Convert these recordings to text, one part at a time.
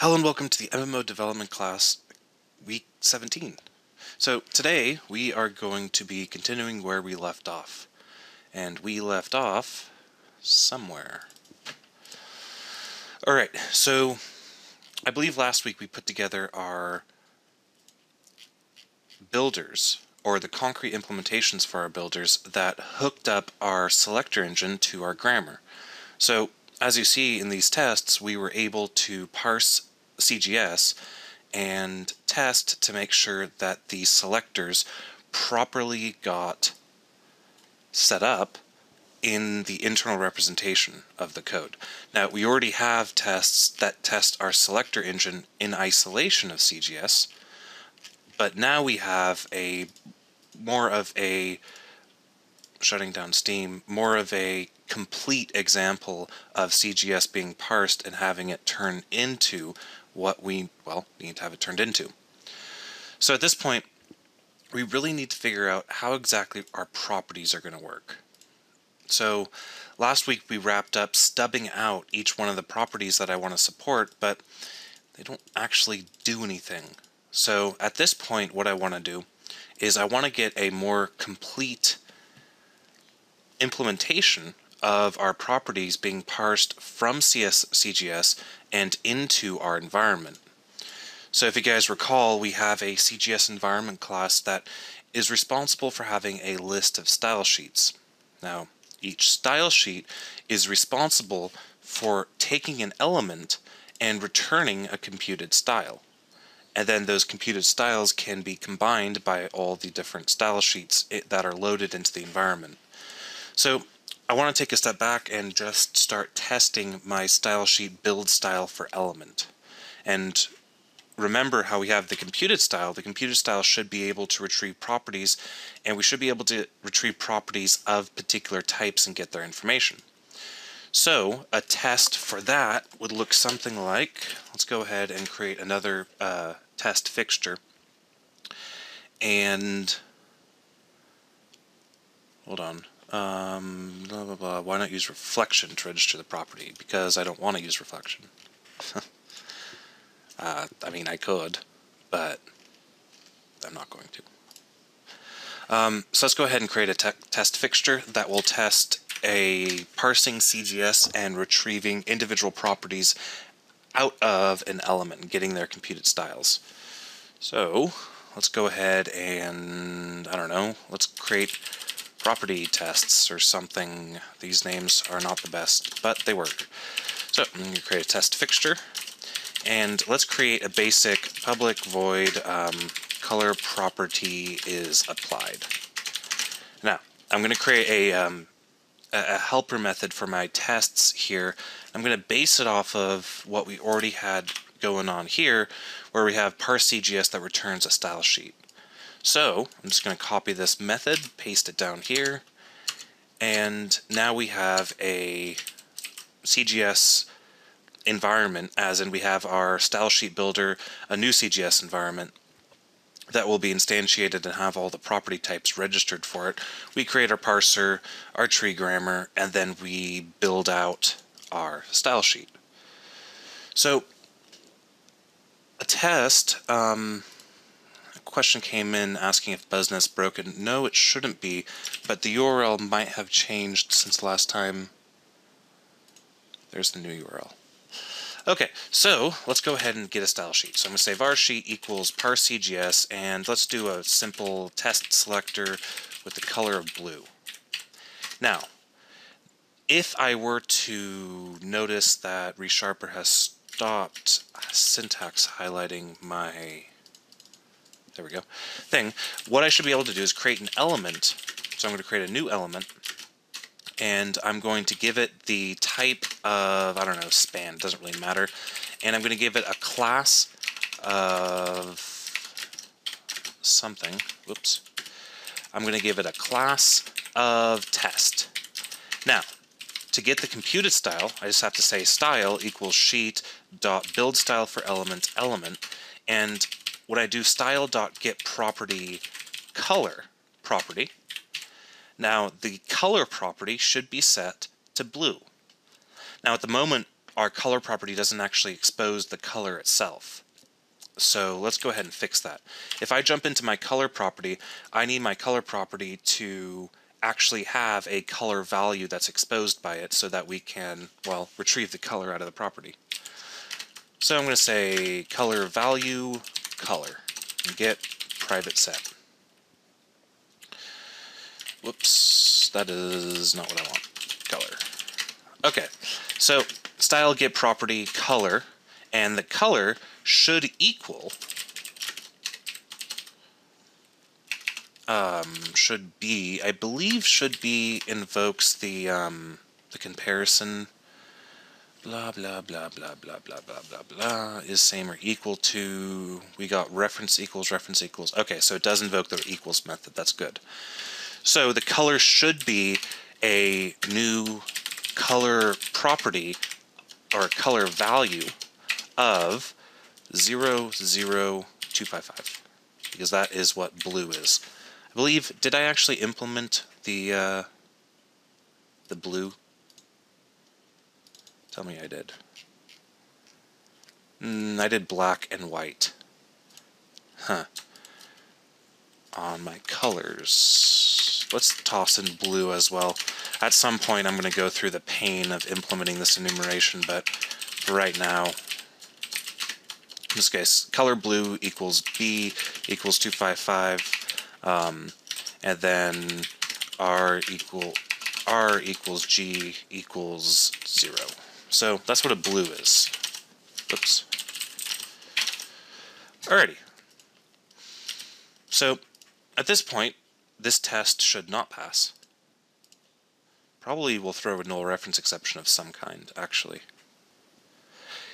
Hello and welcome to the MMO development class, week 17. So today we are going to be continuing where we left off. And we left off somewhere. Alright, so I believe last week we put together our builders, or the concrete implementations for our builders that hooked up our selector engine to our grammar. So as you see in these tests, we were able to parse CGS and test to make sure that the selectors properly got set up in the internal representation of the code. Now, we already have tests that test our selector engine in isolation of CGS, but now we have more of a complete example of CGS being parsed and having it turn into what we, need to have it turned into. So at this point, we really need to figure out how exactly our properties are going to work. So last week we wrapped up stubbing out each one of the properties that I want to support, but they don't actually do anything. So at this point, what I want to do is I want to get a more complete implementation of our properties being parsed from CGS and into our environment. So if you guys recall, we have a CGS environment class that is responsible for having a list of style sheets. Now, each style sheet is responsible for taking an element and returning a computed style. And then those computed styles can be combined by all the different style sheets that are loaded into the environment. So I want to take a step back and just start testing my style sheet build style for element. And remember how we have the computed style. The computed style should be able to retrieve properties, and we should be able to retrieve properties of particular types and get their information. So a test for that would look something like, let's go ahead and create another test fixture. And hold on. Blah, blah, blah. Why not use reflection to register the property? Because I don't want to use reflection. I mean, I could, but I'm not going to. So let's go ahead and create a test fixture that will test a parsing CGS and retrieving individual properties out of an element and getting their computed styles. So let's go ahead and, I don't know, let's create property tests or something. These names are not the best, but they work. So I'm going to create a test fixture, and let's create a basic public void color property is applied. Now I'm going to create a helper method for my tests here. I'm going to base it off of what we already had going on here, where we have parse CGS that returns a style sheet. So I'm just going to copy this method, paste it down here, and now we have a CGS environment, as in we have our style sheet builder, a new CGS environment that will be instantiated and have all the property types registered for it. We create our parser, our tree grammar, and then we build out our style sheet. So a test, question came in asking if BuzzNet's broken. No, it shouldn't be, but the URL might have changed since last time. There's the new URL. Okay, so let's go ahead and get a style sheet. So I'm going to say var sheet equals parse CGS, and let's do a simple test selector with the color of blue. Now, if I were to notice that ReSharper has stopped syntax highlighting my thing, what I should be able to do is create an element. So I'm going to create a new element, and I'm going to give it the type of, I don't know, span, doesn't really matter, and I'm going to give it a class of something. Whoops. I'm going to give it a class of test. Now, to get the computed style, I just have to say style equals sheet dot build style for element, and when I do style.get property color property, now the color property should be set to blue. Now at the moment our color property doesn't actually expose the color itself. So let's go ahead and fix that. If I jump into my color property, I need my color property to actually have a color value that's exposed by it so that we can, well, retrieve the color out of the property. So I'm going to say color value color and get private set. Whoops, that is not what I want. Color. Okay, so style get property color, and the color should equal I believe should be invokes the comparison blah blah blah blah blah blah blah blah blah is same or equal to, we got reference equals. Okay, so it does invoke the equals method. That's good. So the color should be a new color property or color value of 00255, because that is what blue is. I believe, did I actually implement the blue? Tell me I did. I did black and white. Huh. On my colors, let's toss in blue as well. At some point I'm going to go through the pain of implementing this enumeration, but for right now, in this case, color blue equals B equals 255, and then R equals G equals 0. So that's what a blue is. Oops. Alrighty. So at this point, this test should not pass. Probably will throw a null reference exception of some kind, actually.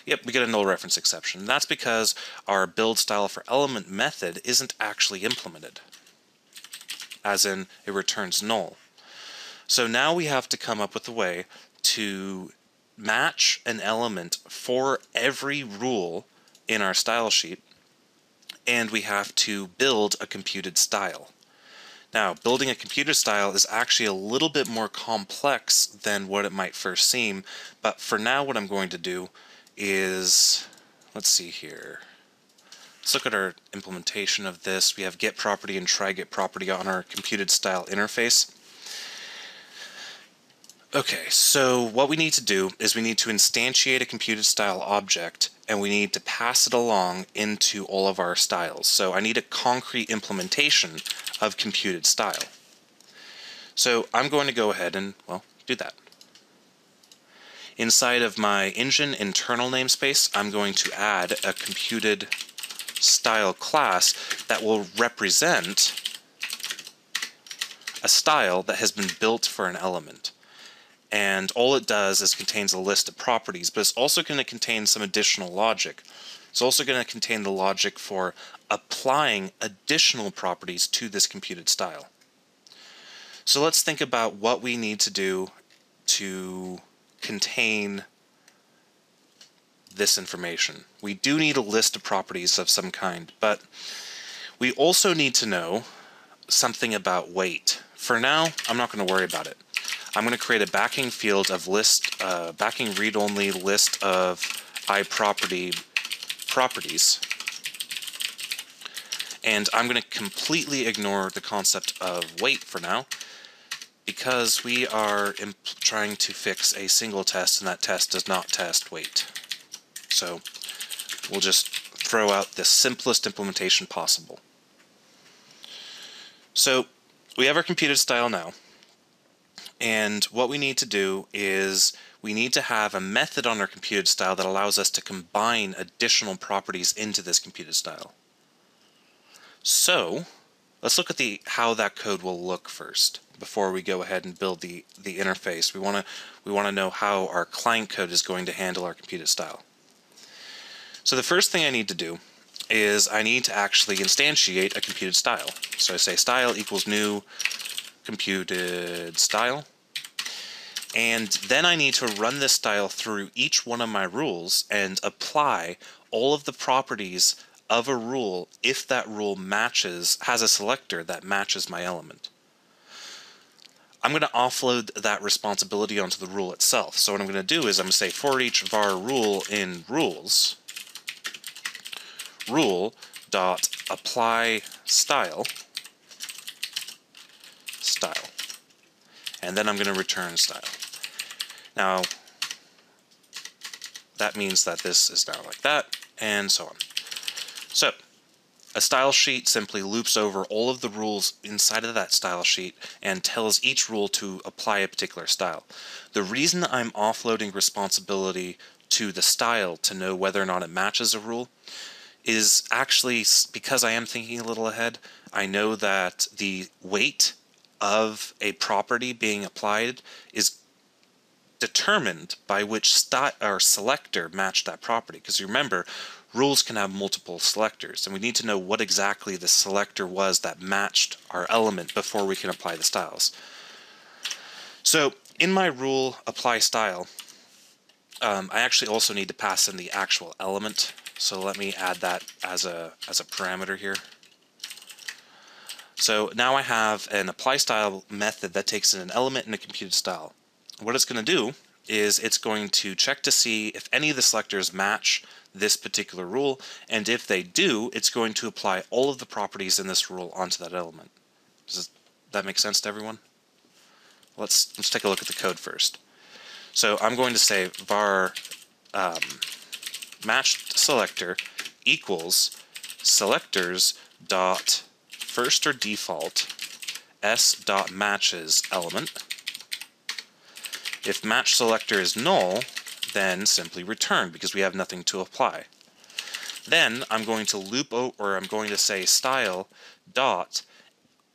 Yep, we get a null reference exception. That's because our build style for element method isn't actually implemented, as in it returns null. So now we have to come up with a way to match an element for every rule in our style sheet, and we have to build a computed style. Now, building a computed style is actually a little bit more complex than what it might first seem, but for now what I'm going to do is, let's see here. Let's look at our implementation of this. We have get property and try get property on our computed style interface. Okay, so what we need to do is we need to instantiate a computed style object, and we need to pass it along into all of our styles. So I need a concrete implementation of computed style. So I'm going to go ahead and, well, do that. Inside of my engine internal namespace, I'm going to add a computed style class that will represent a style that has been built for an element. And all it does is contains a list of properties, but it's also going to contain some additional logic. It's also going to contain the logic for applying additional properties to this computed style. So let's think about what we need to do to contain this information. We do need a list of properties of some kind, but we also need to know something about weight. For now, I'm not going to worry about it. I'm going to create a backing field of backing read-only list of iProperty properties, and I'm going to completely ignore the concept of weight for now, because we are trying to fix a single test, and that test does not test weight. So we'll just throw out the simplest implementation possible. So we have our computed style now. And what we need to do is we need to have a method on our computed style that allows us to combine additional properties into this computed style. So let's look at how that code will look first before we go ahead and build the interface. We want to know how our client code is going to handle our computed style. So the first thing I need to do is I need to actually instantiate a computed style. So I say style equals new computed style, and then I need to run this style through each one of my rules and apply all of the properties of a rule if that rule has a selector that matches my element. I'm going to offload that responsibility onto the rule itself. So what I'm going to do is I'm going to say for each var rule in rules, rule dot apply style, and then I'm going to return style. Now, that means that this is now like that, and so on. So, a style sheet simply loops over all of the rules inside of that style sheet and tells each rule to apply a particular style. The reason I'm offloading responsibility to the style to know whether or not it matches a rule is actually because I am thinking a little ahead. I know that the weight of a property being applied is determined by which style or selector matched that property. Because you remember, rules can have multiple selectors, and we need to know what exactly the selector was that matched our element before we can apply the styles. So in my rule apply style, I actually also need to pass in the actual element. So let me add that as a parameter here. So now I have an apply style method that takes in an element and a computed style. What it's going to do is it's going to check to see if any of the selectors match this particular rule, and if they do, it's going to apply all of the properties in this rule onto that element. Does that make sense to everyone? Let's take a look at the code first. So I'm going to say var matched selector equals selectors dot first or default s dot matches element. If match selector is null, then simply return because we have nothing to apply. Then I'm going to loop over, I'm going to say style dot,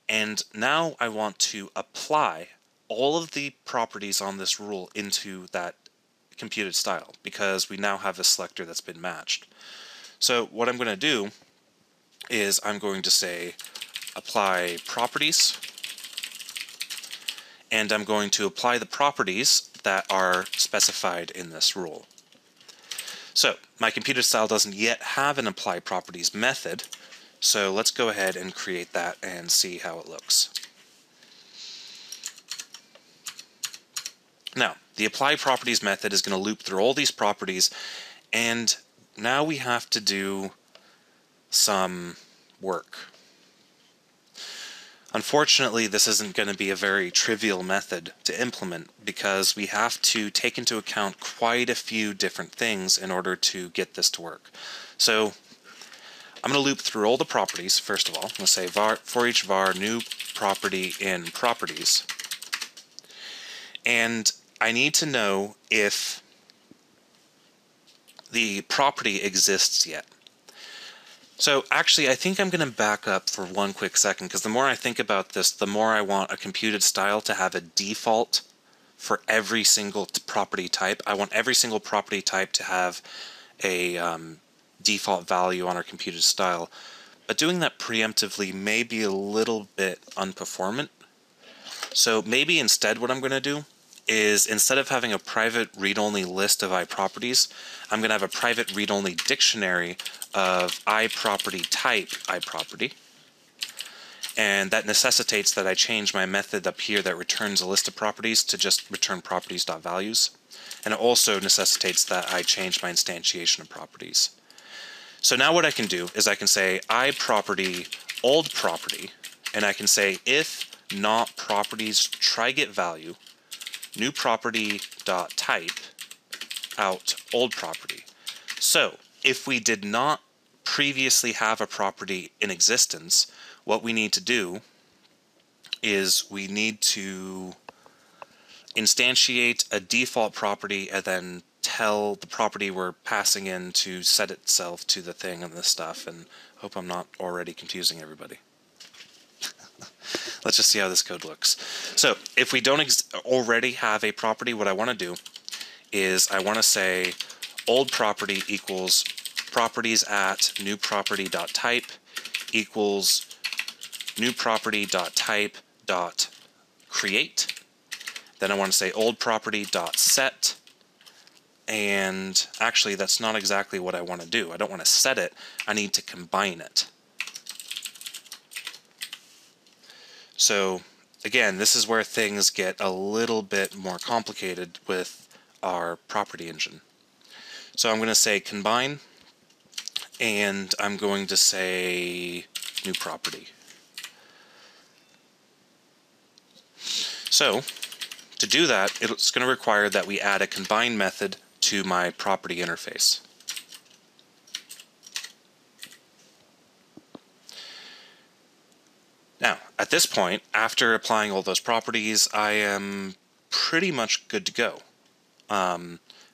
and now I want to apply all of the properties on this rule into that computed style because we now have a selector that's been matched. So what I'm going to do is I'm going to say apply properties, and I'm going to apply the properties that are specified in this rule. So my computed style doesn't yet have an apply properties method, so let's go ahead and create that and see how it looks. Now, the apply properties method is going to loop through all these properties, and now we have to do some work. Unfortunately, this isn't going to be a very trivial method to implement because we have to take into account quite a few different things in order to get this to work. So I'm going to loop through all the properties. First of all, I'm going to say for each var new property in properties, and I need to know if the property exists yet. So actually, I think I'm going to back up for one quick second, because the more I think about this, the more I want a computed style to have a default for every single property type. I want every single property type to have a default value on our computed style. But doing that preemptively may be a little bit unperformant. So maybe instead what I'm going to do is, instead of having a private read-only list of iProperties, I'm going to have a private read-only dictionary of iProperty type iProperty. And that necessitates that I change my method up here that returns a list of properties to just return properties.values. And it also necessitates that I change my instantiation of properties. So now what I can do is I can say iProperty old property, and I can say if not properties try get value new property dot type out old property. So if we did not previously have a property in existence, what we need to do is we need to instantiate a default property and then tell the property we're passing in to set itself to the thing and this stuff. And I hope I'm not already confusing everybody. Let's just see how this code looks. So if we don't already have a property, what I want to do is I want to say old property equals properties at new property dot type equals new property dot type dot create. Then I want to say old property dot set, and actually that's not exactly what I want to do. I don't want to set it, I need to combine it. So again, this is where things get a little bit more complicated with our property engine. So I'm going to say combine, and I'm going to say new property. So to do that, it's going to require that we add a combine method to my property interface. Now, at this point, after applying all those properties, I am pretty much good to go.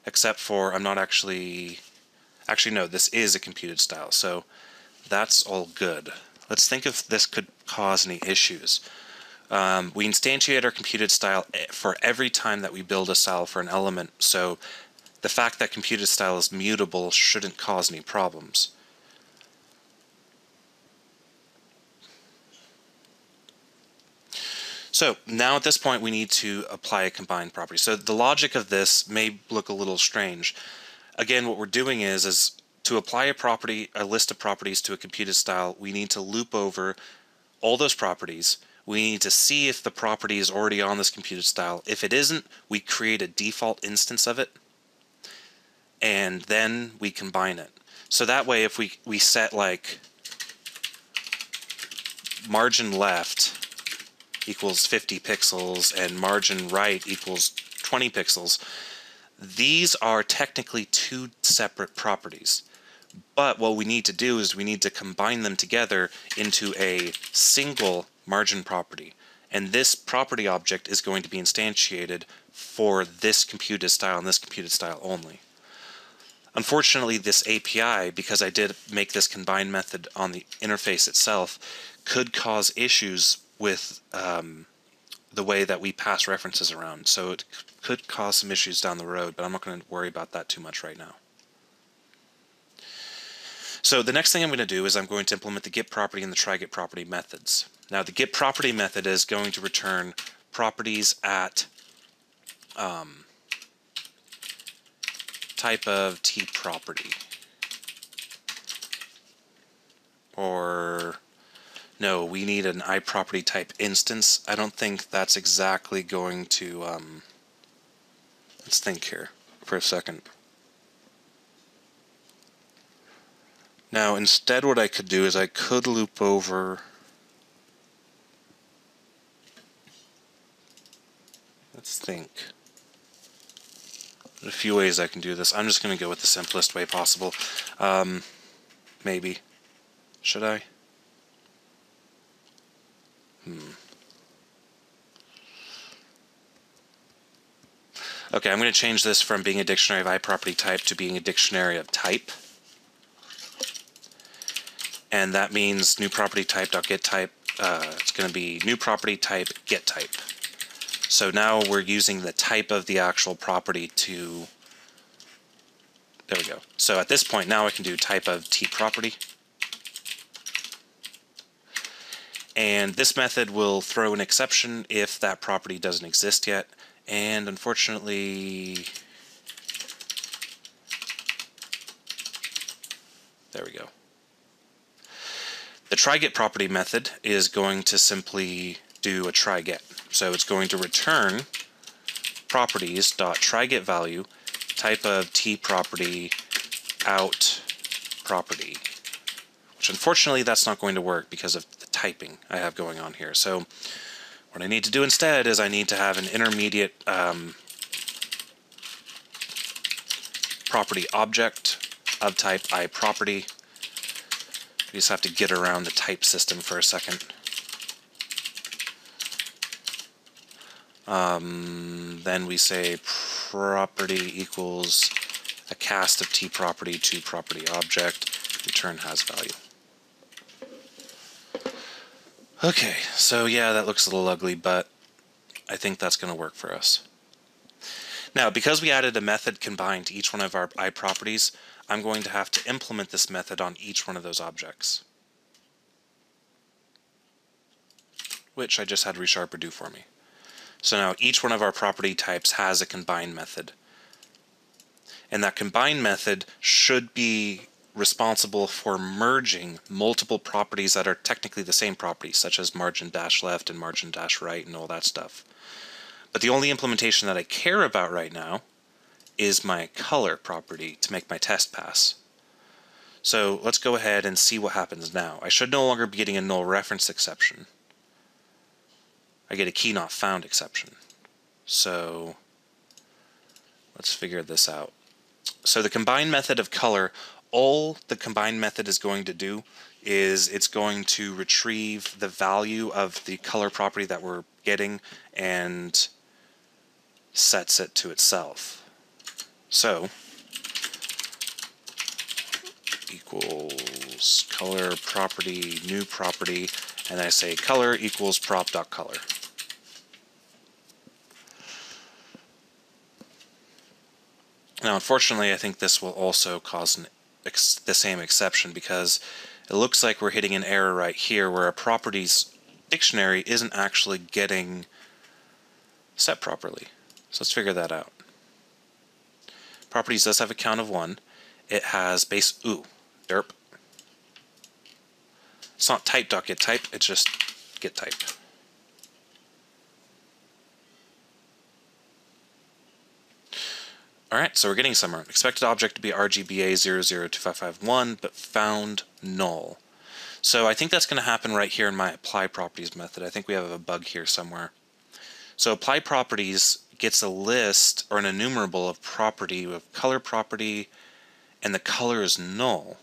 Except for I'm not actually no, this is a computed style, so that's all good. Let's think if this could cause any issues. We instantiate our computed style for every time that we build a style for an element, so the fact that computed style is mutable shouldn't cause any problems. So now at this point we need to apply a combined property. So the logic of this may look a little strange. Again, what we're doing is to apply a property, a list of properties to a computed style, we need to loop over all those properties. We need to see if the property is already on this computed style. If it isn't, we create a default instance of it, and then we combine it. So that way, if we set like margin left equals 50 pixels and margin right equals 20 pixels, these are technically two separate properties. But what we need to do is we need to combine them together into a single margin property. And this property object is going to be instantiated for this computed style and this computed style only. Unfortunately, this API, because I did make this combine method on the interface itself, could cause issues with the way that we pass references around. So it could cause some issues down the road, but I'm not going to worry about that too much right now. So the next thing I'm going to do is I'm going to implement the get property and the try get property methods. Now the get property method is going to return properties at type of T property. Or no, we need an iProperty type instance. I don't think that's exactly going to let's think here for a second. Now instead what I could do is I could loop over let's think. There's a few ways I can do this. I'm just going to go with the simplest way possible. Maybe. Should I? Okay, I'm going to change this from being a dictionary of iProperty type to being a dictionary of type. And that means new property type.get type. It's going to be new property type get type. So now we're using the type of the actual property to, there we go. So at this point now I can do type of T property. And this method will throw an exception if that property doesn't exist yet. And unfortunately, there we go. The try get property method is going to simply do a try get. So it's going to return properties.tryGetValue type of T property out property, which unfortunately that's not going to work because of the typing I have going on here. So what I need to do instead is I need to have an intermediate property object of type iProperty. We just have to get around the type system for a second. Then we say property equals a cast of T property to property object, return has value. Okay, so yeah, that looks a little ugly, but I think that's going to work for us. Now, because we added a method combined to each one of our iProperties, I'm going to have to implement this method on each one of those objects, which I just had ReSharper do for me. So now each one of our property types has a combine method. And that combine method should be responsible for merging multiple properties that are technically the same properties, such as margin dash left and margin dash right and all that stuff. But the only implementation that I care about right now is my color property to make my test pass. So let's go ahead and see what happens now. I should no longer be getting a null reference exception. I get a key not found exception. So let's figure this out. So the combine method of color, all the combine method is going to do is it's going to retrieve the value of the color property that we're getting and sets it to itself. So equals color property new property, and I say color equals prop.color. Now, unfortunately, I think this will also cause the same exception, because it looks like we're hitting an error right here where a properties dictionary isn't actually getting set properly. So let's figure that out. Properties does have a count of 1. It has base, derp. It's not type.getType, it's just getType. Alright, so we're getting somewhere. Expected object to be RGBA002551, but found null. So I think that's going to happen right here in my apply properties method. I think we have a bug here somewhere. So apply properties gets a list or an enumerable of property with color property, and the color is null.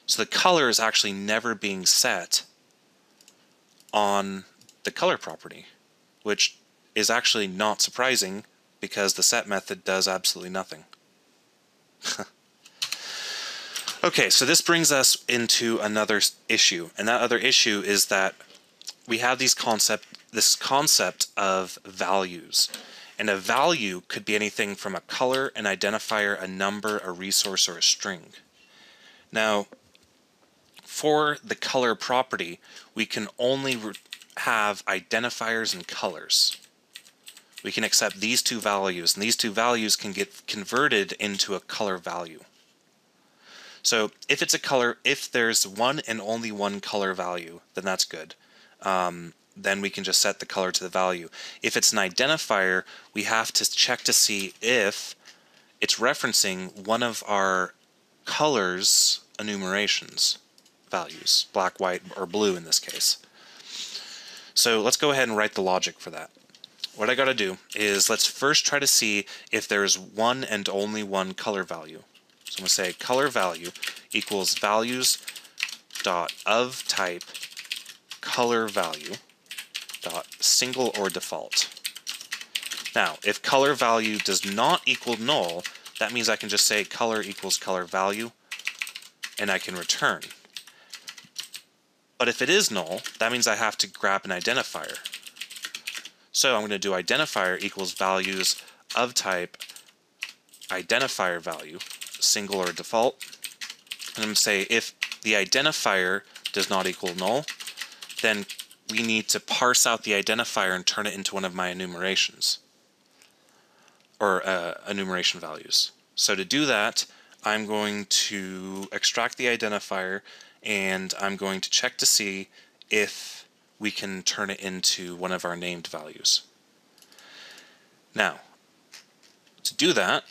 So the color is actually never being set on the color property, which is actually not surprising, because the set method does absolutely nothing. Okay, so this brings us into another issue, and that other issue is that we have this concept of values, and a value could be anything from a color, an identifier, a number, a resource, or a string. Now, for the color property, we can only have identifiers and colors. We can accept these two values, and these two values can get converted into a color value. So if it's a color, if there's one and only one color value, then that's good. Then we can just set the color to the value. If it's an identifier, we have to check to see if it's referencing one of our colors enumerations values, black, white, or blue in this case. So let's go ahead and write the logic for that. What I got to do is let's first try to see if there's one and only one color value. So I'm going to say color value equals values dot of type color value dot single or default. Now, if color value does not equal null, that means I can just say color equals color value, and I can return. But if it is null, that means I have to grab an identifier. So I'm going to do identifier equals values of type identifier value, single or default. And I'm going to say if the identifier does not equal null, then we need to parse out the identifier and turn it into one of my enumerations, or enumeration values. So to do that, I'm going to extract the identifier, and I'm going to check to see if we can turn it into one of our named values. Now, to do that,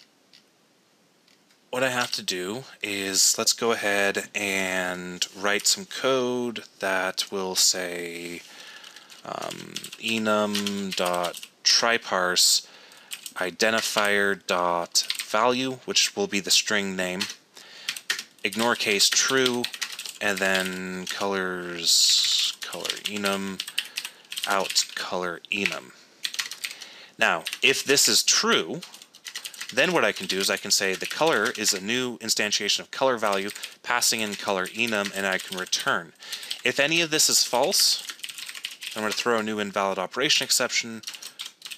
what I have to do is let's go ahead and write some code that will say enum.tryparse identifier.value, which will be the string name, ignore case true, and then colors color enum out color enum. Now, if this is true, then what I can do is I can say the color is a new instantiation of color value, passing in color enum, and I can return. If any of this is false, I'm going to throw a new invalid operation exception.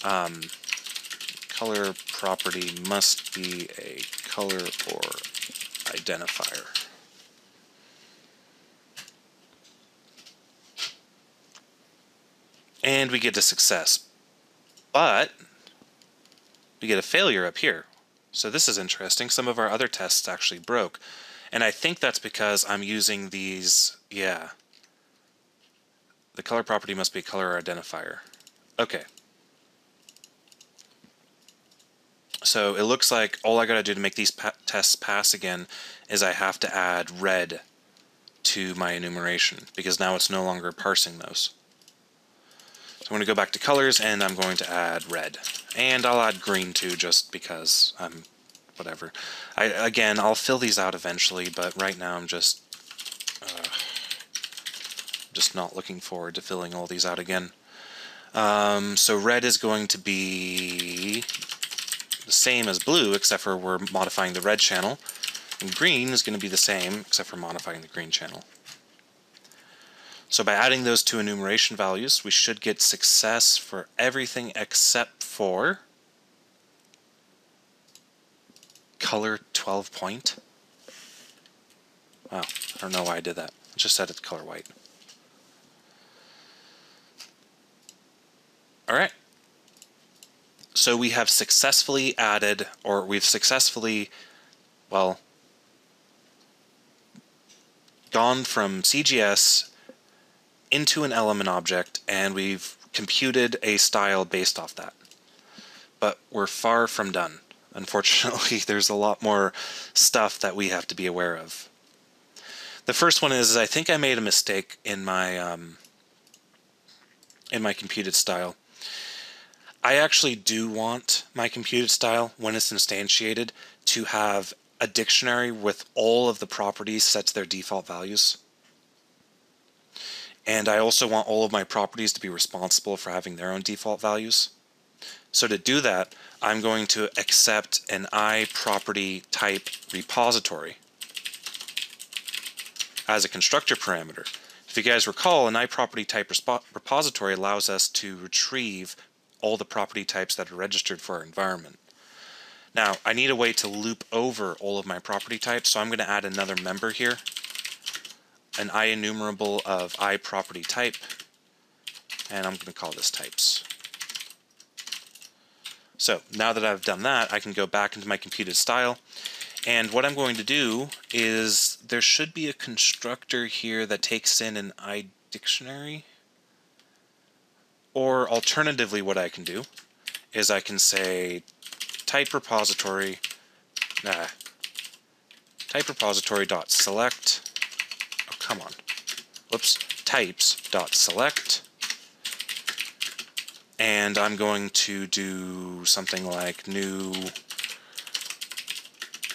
Color property must be a color or identifier. And we get a success. But we get a failure up here. So this is interesting. Some of our other tests actually broke. And I think that's because I'm using these, yeah. The color property must be a color identifier. Okay. So it looks like all I gotta do to make these tests pass again is I have to add red to my enumeration, because now it's no longer parsing those. So I'm going to go back to colors and I'm going to add red. And I'll add green too, just because I'm whatever. Again, I'll fill these out eventually, but right now I'm just not looking forward to filling all these out again. So red is going to be the same as blue, except for we're modifying the red channel. And green is going to be the same, except for modifying the green channel. So by adding those two enumeration values, we should get success for everything except for color 12 point. Wow, I don't know why I did that. I just set it to color white. Alright. So we have successfully added, or we've successfully, well, gone from CGS into an element object, and we've computed a style based off that. But we're far from done. Unfortunately, there's a lot more stuff that we have to be aware of. The first one is I think I made a mistake in my computed style. I actually do want my computed style, when it's instantiated, to have a dictionary with all of the properties set to their default values. And I also want all of my properties to be responsible for having their own default values. So to do that, I'm going to accept an iProperty type repository as a constructor parameter. If you guys recall, an iProperty type repository allows us to retrieve all the property types that are registered for our environment. Now, I need a way to loop over all of my property types, so I'm going to add another member here, an IEnumerable of iProperty type, and I'm going to call this types. So now that I've done that, I can go back into my computed style, and what I'm going to do is there should be a constructor here that takes in an iDictionary, or alternatively what I can do is I can say type repository dot select, oh come on, whoops, types dot select, and I'm going to do something like new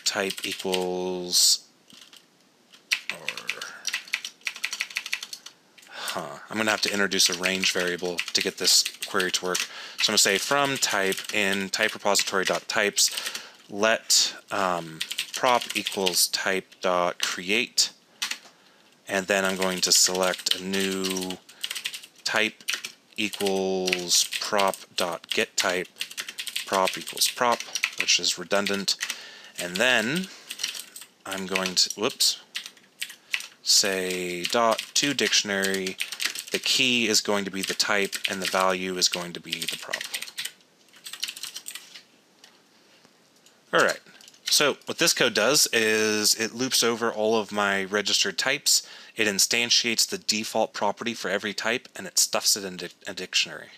type equals, I'm going to have to introduce a range variable to get this query to work. So I'm going to say from type in type repository dot types, let prop equals type dot create, and then I'm going to select a new type equals prop dot get type, prop equals prop, which is redundant, and then I'm going to say dot to dictionary. The key is going to be the type, and the value is going to be the prop. Alright, so what this code does is it loops over all of my registered types, it instantiates the default property for every type, and it stuffs it in a dictionary.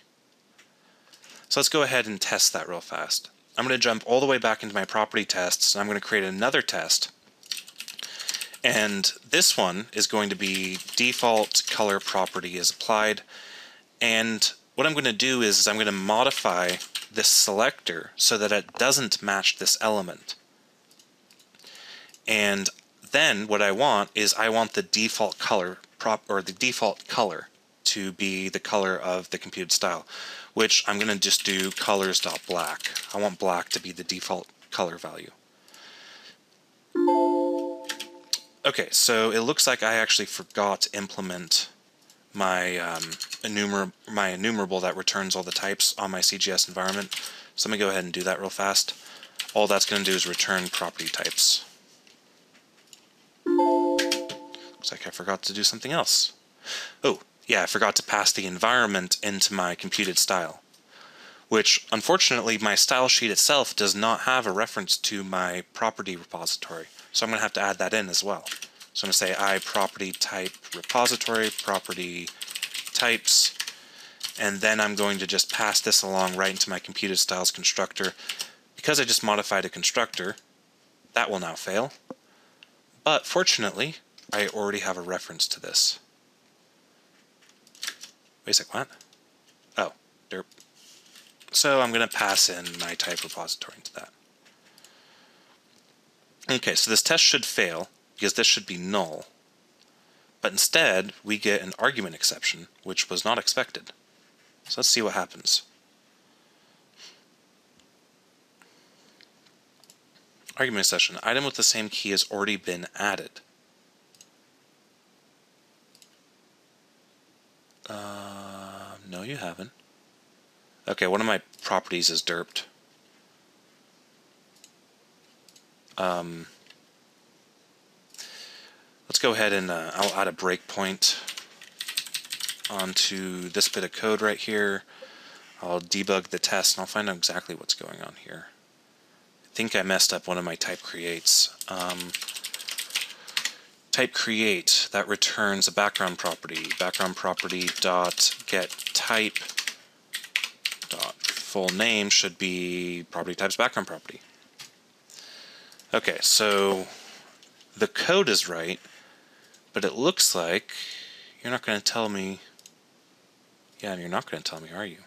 So let's go ahead and test that real fast. I'm going to jump all the way back into my property tests, and I'm going to create another test. And this one is going to be default color property is applied. And what I'm going to do is I'm going to modify this selector so that it doesn't match this element. And then what I want is I want the default color the default color to be the color of the computed style, which I'm going to just do colors.black. I want black to be the default color value. Okay, so it looks like I actually forgot to implement my enumerable that returns all the types on my CGS environment. So let me go ahead and do that real fast. All that's going to do is return property types. Looks like I forgot to do something else. Oh, yeah, I forgot to pass the environment into my computed style, which unfortunately my style sheet itself does not have a reference to my property repository. So I'm going to have to add that in as well. So I'm going to say I property type repository, property types, and then I'm going to just pass this along right into my computed styles constructor. Because I just modified a constructor, that will now fail. But fortunately, I already have a reference to this. Wait a sec, what? Oh, derp. So I'm going to pass in my type repository into that. Okay, so this test should fail because this should be null. But instead, we get an argument exception, which was not expected. So let's see what happens. Argument exception. Item with the same key has already been added. No, you haven't. Okay, one of my properties is derped. Let's go ahead and I'll add a breakpoint onto this bit of code right here. I'll debug the test and I'll find out exactly what's going on here. I think I messed up one of my type creates. Type create, that returns a background property. Background property dot get type dot full name should be property types background property. Okay, so the code is right, but it looks like you're not going to tell me. Yeah, you're not going to tell me, are you?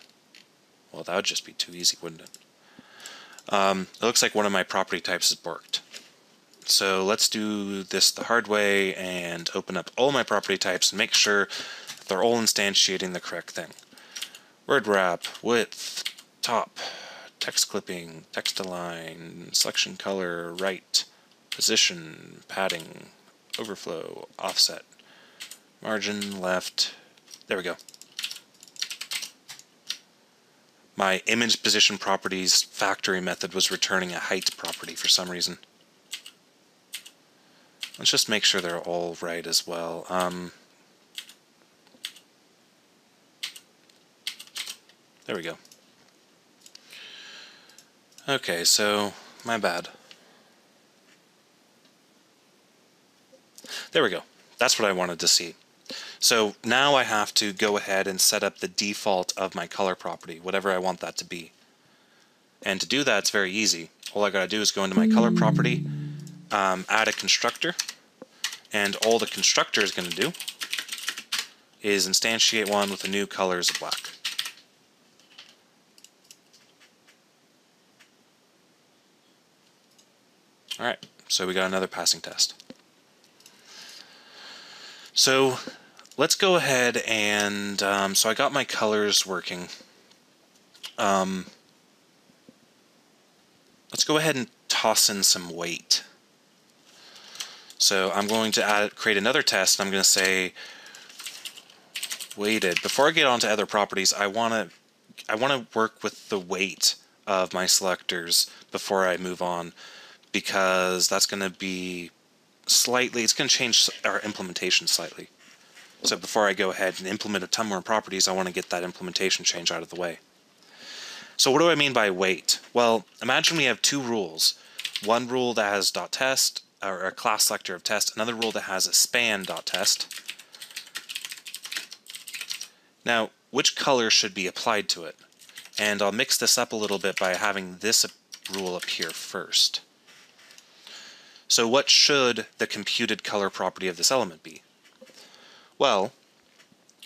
Well, that would just be too easy, wouldn't it? It looks like one of my property types is borked. So let's do this the hard way and open up all my property types and make sure they're all instantiating the correct thing. Word wrap, width, top, text clipping, text align, selection color, right, position, padding, overflow, offset, margin, left. There we go. My image position properties factory method was returning a height property for some reason. Let's just make sure they're all right as well. There we go. Okay, so my bad. There we go. That's what I wanted to see. So now I have to go ahead and set up the default of my color property, whatever I want that to be. And to do that, it's very easy. All I gotta do is go into my color property, add a constructor, and all the constructor is going to do is instantiate one with a new color as black. Alright, so we got another passing test. So let's go ahead and, so I got my colors working. Let's go ahead and toss in some weight. So I'm going to create another test, and I'm going to say weighted. Before I get on to other properties, I want to work with the weight of my selectors before I move on, because that's going to be slightly, it's going to change our implementation slightly. So before I go ahead and implement a ton more properties, I want to get that implementation change out of the way. So what do I mean by weight? Well, imagine we have two rules. One rule that has .test, or a class selector of test, another rule that has a span.test. Now, which color should be applied to it? And I'll mix this up a little bit by having this rule appear first. So what should the computed color property of this element be? Well,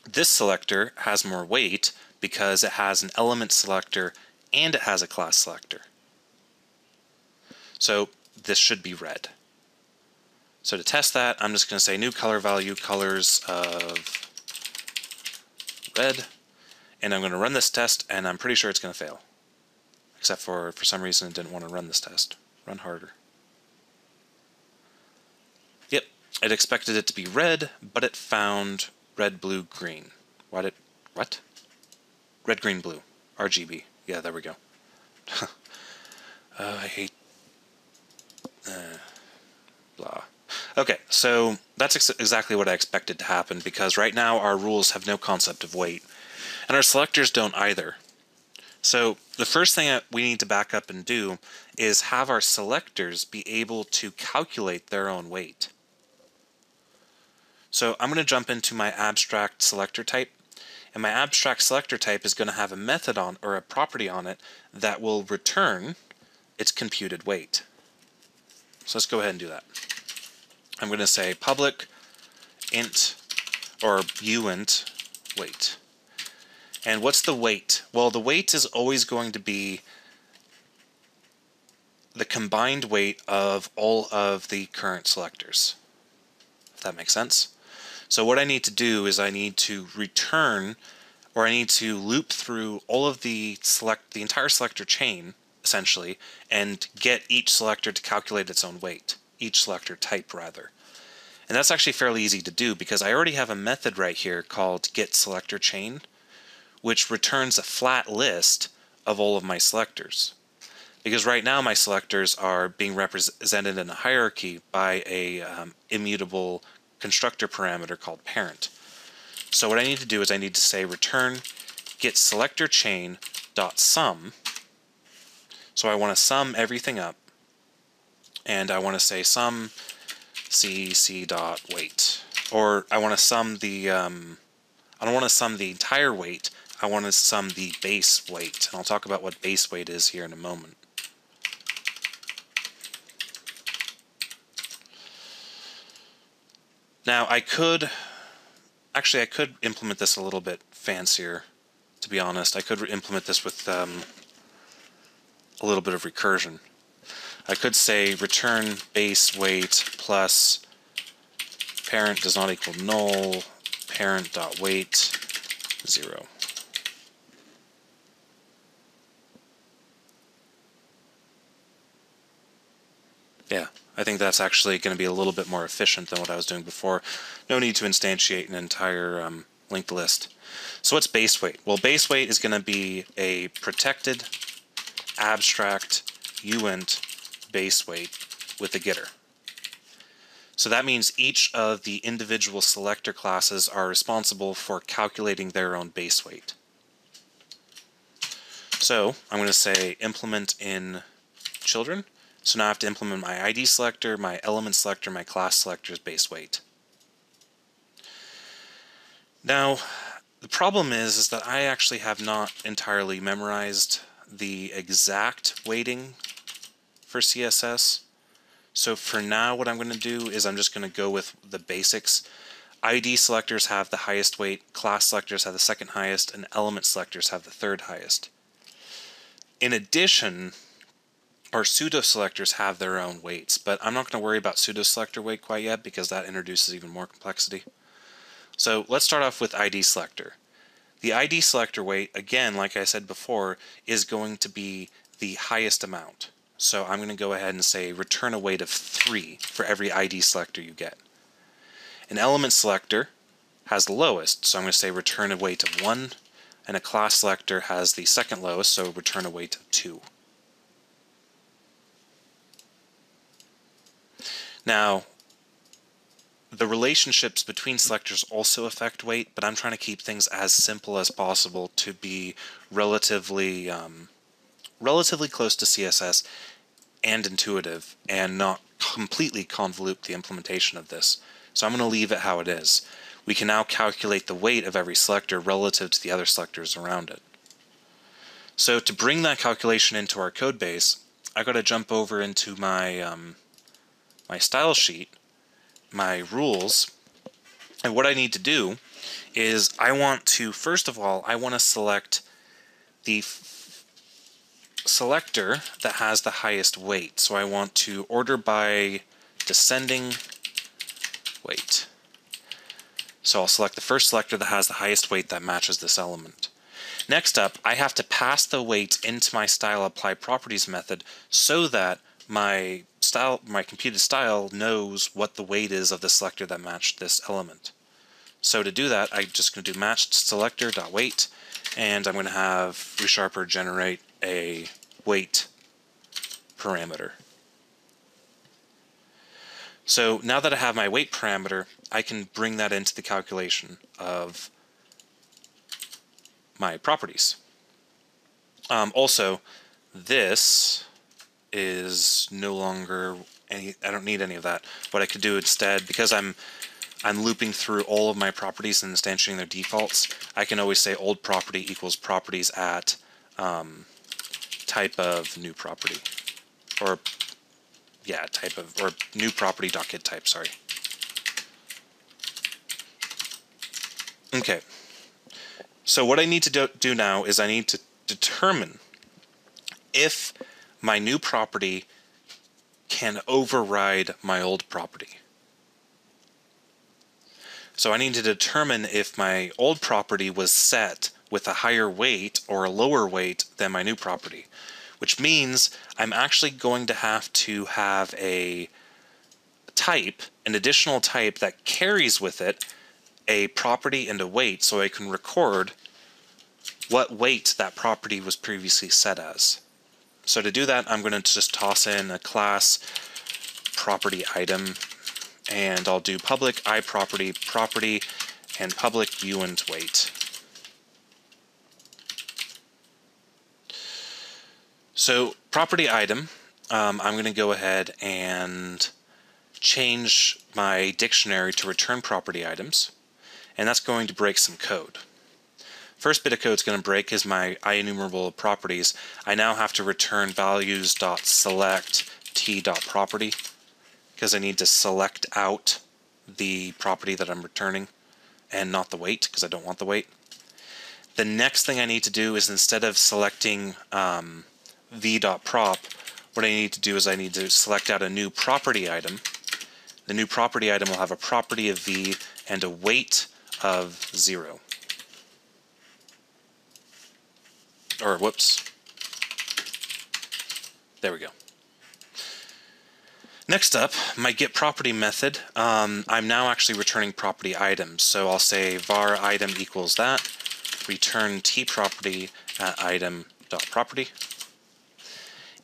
this selector has more weight because it has an element selector and it has a class selector. So this should be red. So to test that, I'm just going to say new color value, colors of red, and I'm going to run this test, and I'm pretty sure it's going to fail. Except for some reason it didn't want to run this test. Run harder. Yep, it expected it to be red, but it found red, blue, green. What? Red, green, blue. RGB. Yeah, there we go. I hate... blah. Okay, so that's exactly what I expected to happen, because right now our rules have no concept of weight, and our selectors don't either. So the first thing that we need to back up and do is have our selectors be able to calculate their own weight. So I'm going to jump into my abstract selector type, and my abstract selector type is going to have a method on, or a property on it, that will return its computed weight. So let's go ahead and do that. I'm going to say public int or uint weight. And what's the weight? Well, the weight is always going to be the combined weight of all of the current selectors, if that makes sense. So what I need to do is I need to return, or I need to loop through all of the entire selector chain, essentially, and get each selector to calculate its own weight, each selector type rather. And that's actually fairly easy to do because I already have a method right here called getSelectorChain, which returns a flat list of all of my selectors. Because right now my selectors are being represented in a hierarchy by a immutable constructor parameter called parent. So what I need to do is I need to say return getSelectorChain.sum. So I want to sum everything up, and I want to say sum cc.weight, or I want to sum the I don't want to sum the entire weight, I want to sum the base weight, and I'll talk about what base weight is here in a moment. Now I could implement this a little bit fancier, to be honest. I could implement this with a little bit of recursion. I could say return base weight plus parent does not equal null, parent.weight 0. Yeah, I think that's actually going to be a little bit more efficient than what I was doing before. No need to instantiate an entire linked list. So what's base weight? Well, base weight is going to be a protected abstract uint base weight with a getter. So that means each of the individual selector classes are responsible for calculating their own base weight. So I'm going to say implement in children. So now I have to implement my ID selector, my element selector, my class selector's base weight. Now, the problem is that I actually have not entirely memorized the exact weighting for CSS. So for now, what I'm going to do is I'm just going to go with the basics. ID selectors have the highest weight, class selectors have the second highest, and element selectors have the third highest. In addition, our pseudo selectors have their own weights, but I'm not going to worry about pseudo selector weight quite yet because that introduces even more complexity. So let's start off with ID selector. The ID selector weight, again, like I said before, is going to be the highest amount. So I'm going to go ahead and say return a weight of 3 for every ID selector you get. An element selector has the lowest, so I'm going to say return a weight of 1, and a class selector has the second lowest, so return a weight of 2. Now, the relationships between selectors also affect weight, but I'm trying to keep things as simple as possible to be relatively close to CSS and intuitive, and not completely convolute the implementation of this. So I'm going to leave it how it is. We can now calculate the weight of every selector relative to the other selectors around it. So to bring that calculation into our code base, I've got to jump over into my my style sheet, my rules, and what I need to do is I want to, first of all, I want to select the selector that has the highest weight. So I want to order by descending weight. So I'll select the first selector that has the highest weight that matches this element. Next up, I have to pass the weight into my style apply properties method so that my computed style knows what the weight is of the selector that matched this element. So to do that, I'm just going to do matched selector.weight, and I'm going to have ReSharper generate a weight parameter. So now that I have my weight parameter, I can bring that into the calculation of my properties. Also, this is no longer any, I don't need any of that. What I could do instead, because I'm looping through all of my properties and instantiating their defaults, I can always say old property equals properties at type of new property, or yeah, type of, or new property dot get type, sorry. Okay, so what I need to do now is I need to determine if my new property can override my old property. So I need to determine if my old property was set with a higher weight or a lower weight than my new property, which means I'm actually going to have a type, an additional type that carries with it a property and a weight, so I can record what weight that property was previously set as. So to do that, I'm going to just toss in a class property item, and I'll do public iProperty property and public uint weight. So property item, I'm going to go ahead and change my dictionary to return property items, and that's going to break some code. First bit of code it's going to break is my IEnumerable properties. I now have to return values.select t.property because I need to select out the property that I'm returning and not the weight, because I don't want the weight. The next thing I need to do is, instead of selecting v.prop, what I need to do is I need to select out a new property item. The new property item will have a property of v and a weight of 0. Or whoops. There we go. Next up, my getProperty method. I'm now actually returning property items. So I'll say var item equals that, return tProperty at item.property.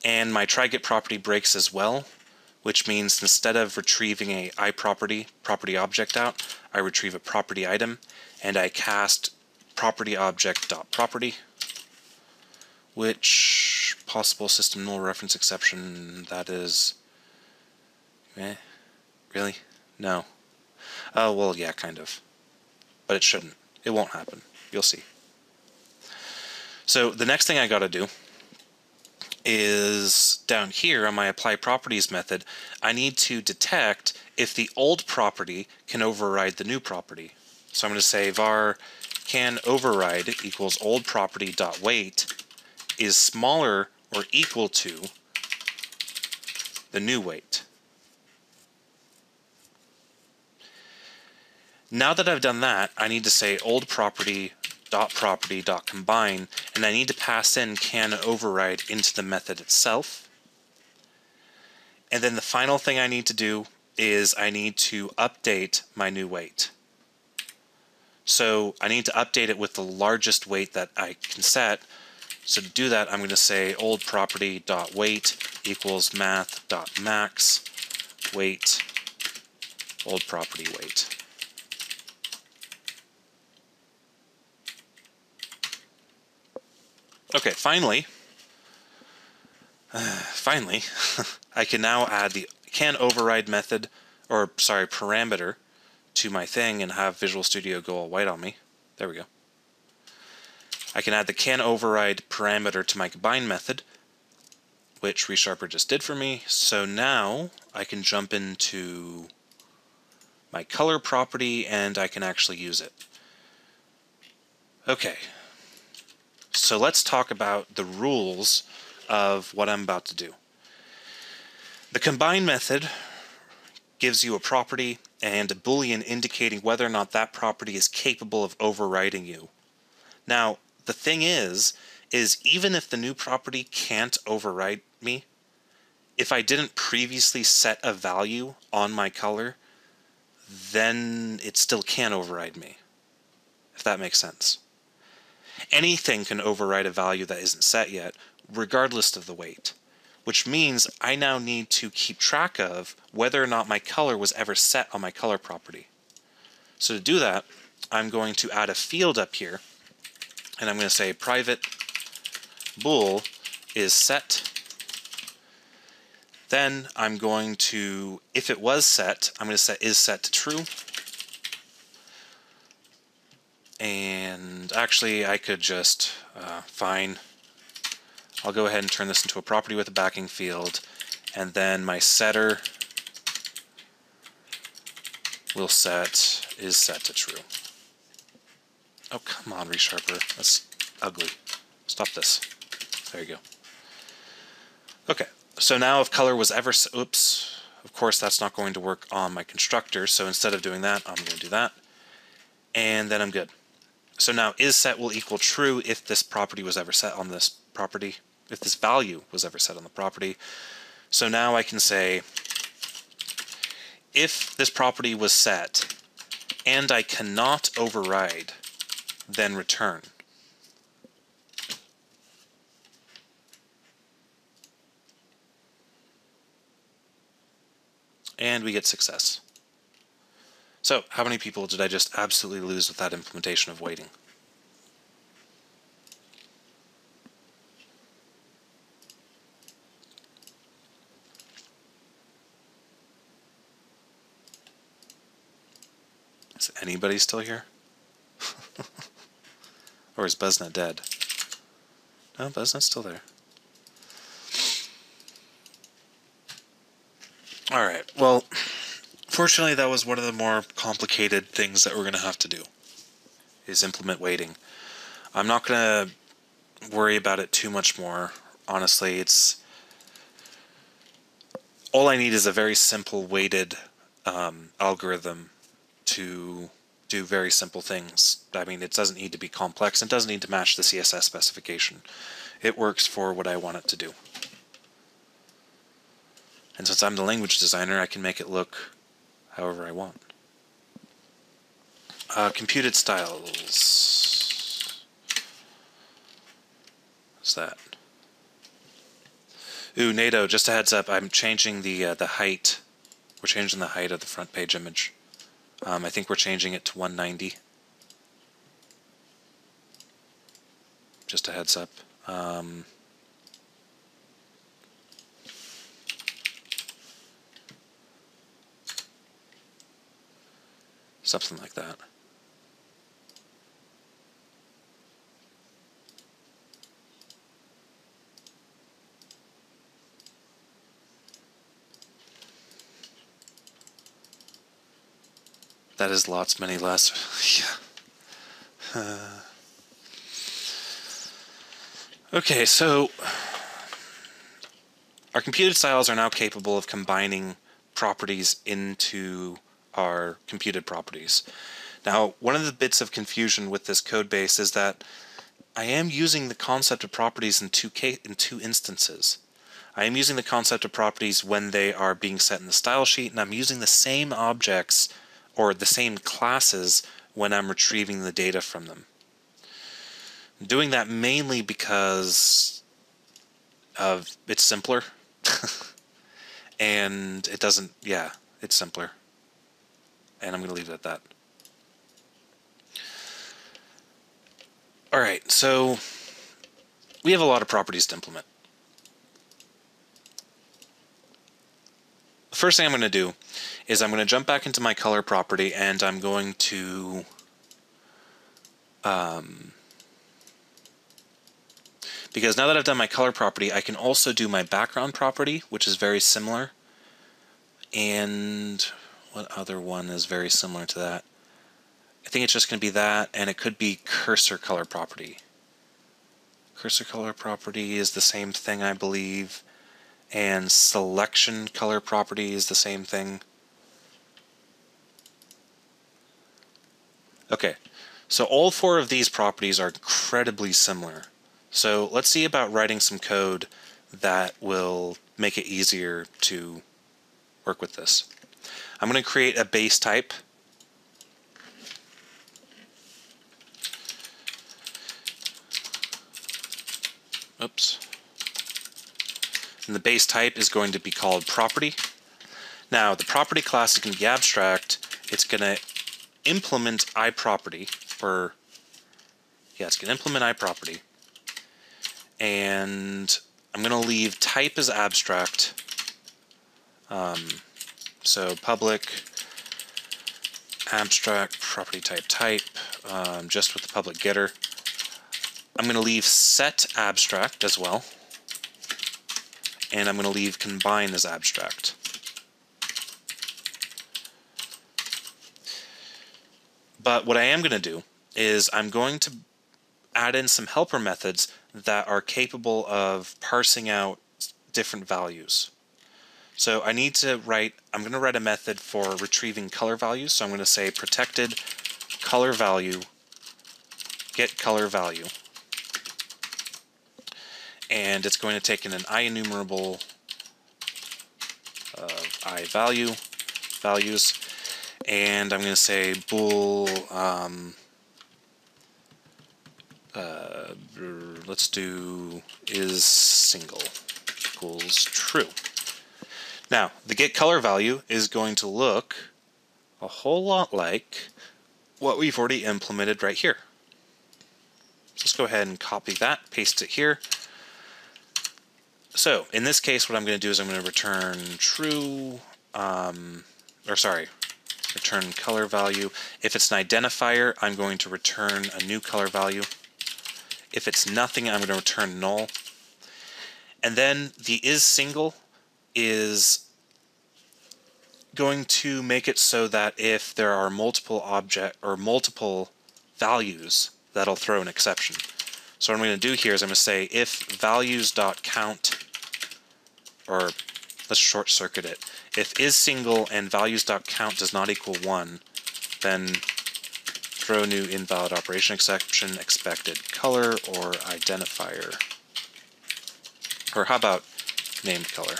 And my try-getProperty breaks as well, which means instead of retrieving a iProperty property object out, I retrieve a property item, and I cast property object.property, which possible system null reference exception, that is, really? No. Oh, well, yeah, kind of. But it shouldn't. It won't happen. You'll see. So the next thing I got to do is down here on my apply properties method, I need to detect if the old property can override the new property. So I'm going to say var can override equals old property dot weight is smaller or equal to the new weight. Now that I've done that, I need to say old property dot combine, and I need to pass in can override into the method itself. And then the final thing I need to do is I need to update my new weight. So I need to update it with the largest weight that I can set. So to do that, I'm going to say old property dot weight equals math dot max weight old property weight. Okay, finally, I can now add the can override method, or sorry, parameter to my thing and have Visual Studio go all white on me. There we go. I can add the can override parameter to my combine method, which ReSharper just did for me. So now I can jump into my color property and I can actually use it. Okay. So let's talk about the rules of what I'm about to do. The combine method gives you a property and a boolean indicating whether or not that property is capable of overriding you. Now, the thing is even if the new property can't override me, if I didn't previously set a value on my color, then it still can override me, if that makes sense. Anything can override a value that isn't set yet, regardless of the weight, which means I now need to keep track of whether or not my color was ever set on my color property. So to do that, I'm going to add a field up here, and I'm going to say private bool is set. Then I'm going to, if it was set, I'm going to set is set to true. And actually I could just, fine, I'll go ahead and turn this into a property with a backing field, and then my setter will set is set to true. Oh, come on, ReSharper. That's ugly. Stop this. There you go. Okay, so now if color was ever, oops, of course that's not going to work on my constructor, so instead of doing that, I'm going to do that, and then I'm good. So now isSet will equal true if this property was ever set on this property, if this value was ever set on the property. So now I can say, if this property was set and I cannot override, then return. And we get success. So, how many people did I just absolutely lose with that implementation of waiting? Is anybody still here? Or is BuzzNet dead? No, BuzzNet's still there. Alright, well, fortunately that was one of the more complicated things that we're going to have to do, is implement waiting. I'm not going to worry about it too much more. Honestly, it's all I need is a very simple weighted algorithm to do very simple things. I mean, it doesn't need to be complex. It doesn't need to match the CSS specification. It works for what I want it to do. And since I'm the language designer, I can make it look however I want. Computed styles. What's that? Ooh, NATO, just a heads up, I'm changing the height. We're changing the height of the front page image. I think we're changing it to 190. Just a heads up. Something like that. That is lots, many less. Yeah. Okay, so our computed styles are now capable of combining properties into our computed properties. Now, one of the bits of confusion with this code base is that I am using the concept of properties in two instances. I am using the concept of properties when they are being set in the style sheet, and I'm using the same objects or the same classes when I'm retrieving the data from them. I'm doing that mainly because it's simpler. And it doesn't, yeah, it's simpler. And I'm going to leave it at that. Alright, so we have a lot of properties to implement. The first thing I'm going to do is I'm going to jump back into my color property, and I'm going to because now that I've done my color property, I can also do my background property, which is very similar. And what other one is very similar to that? I think it's just going to be that, and it could be cursor color property. Cursor color property is the same thing, I believe, and selection color property is the same thing. Okay, so all four of these properties are incredibly similar. So let's see about writing some code that will make it easier to work with this. I'm going to create a base type. Oops. And the base type is going to be called property. Now, the property class is going to be abstract. It's going to implement iProperty, or yeah, it's going to implement iProperty. and I'm going to leave type as abstract. So public abstract property type, just with the public getter. I'm going to leave set abstract as well, and I'm going to leave combine as abstract. But what I am going to do is I'm going to add in some helper methods that are capable of parsing out different values. So I need to I'm going to write a method for retrieving color values. So I'm going to say protected color value, get color value. And it's going to take in an IEnumerable of I values. And I'm going to say bool, let's do is single equals true. Now, the get color value is going to look a whole lot like what we've already implemented right here. So let's go ahead and copy that, paste it here. So in this case, what I'm going to do is I'm going to return true, return color value. If it's an identifier, I'm going to return a new color value. If it's nothing, I'm going to return null. And then the is single is going to make it so that if there are multiple multiple values, that'll throw an exception. So what I'm going to do here is I'm going to say if values.count, or let's short circuit it. If is single and values.count does not equal 1, then throw new invalid operation exception, expected color, or identifier. Or how about named color?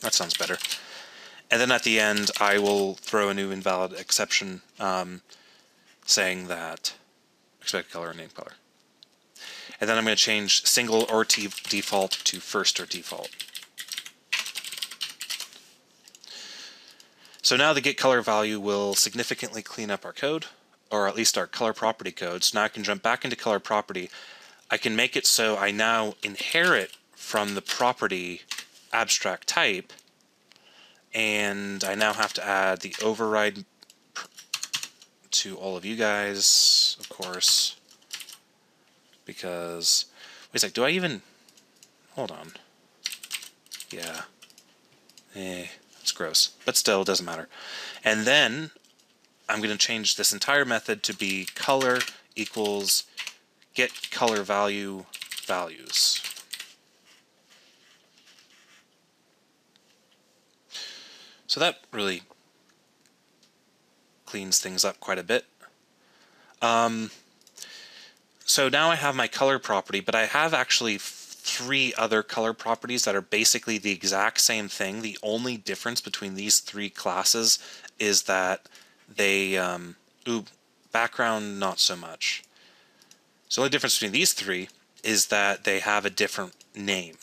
That sounds better. And then at the end, I will throw a new invalid exception saying that expected color and named color. And then I'm going to change single or default to first or default. So now the get color value will significantly clean up our code, or at least our color property code. So now I can jump back into color property. I can make it so I now inherit from the property abstract type, and I now have to add the override to all of you guys, of course, because, wait a sec, do I even, hold on, yeah, it's gross, but still, it doesn't matter. And then I'm going to change this entire method to be color equals get color value values. So that really cleans things up quite a bit. So now I have my color property, but I have actually 3 other color properties that are basically the exact same thing. The only difference between these 3 classes is that they, background not so much. So the only difference between these 3 is that they have a different name,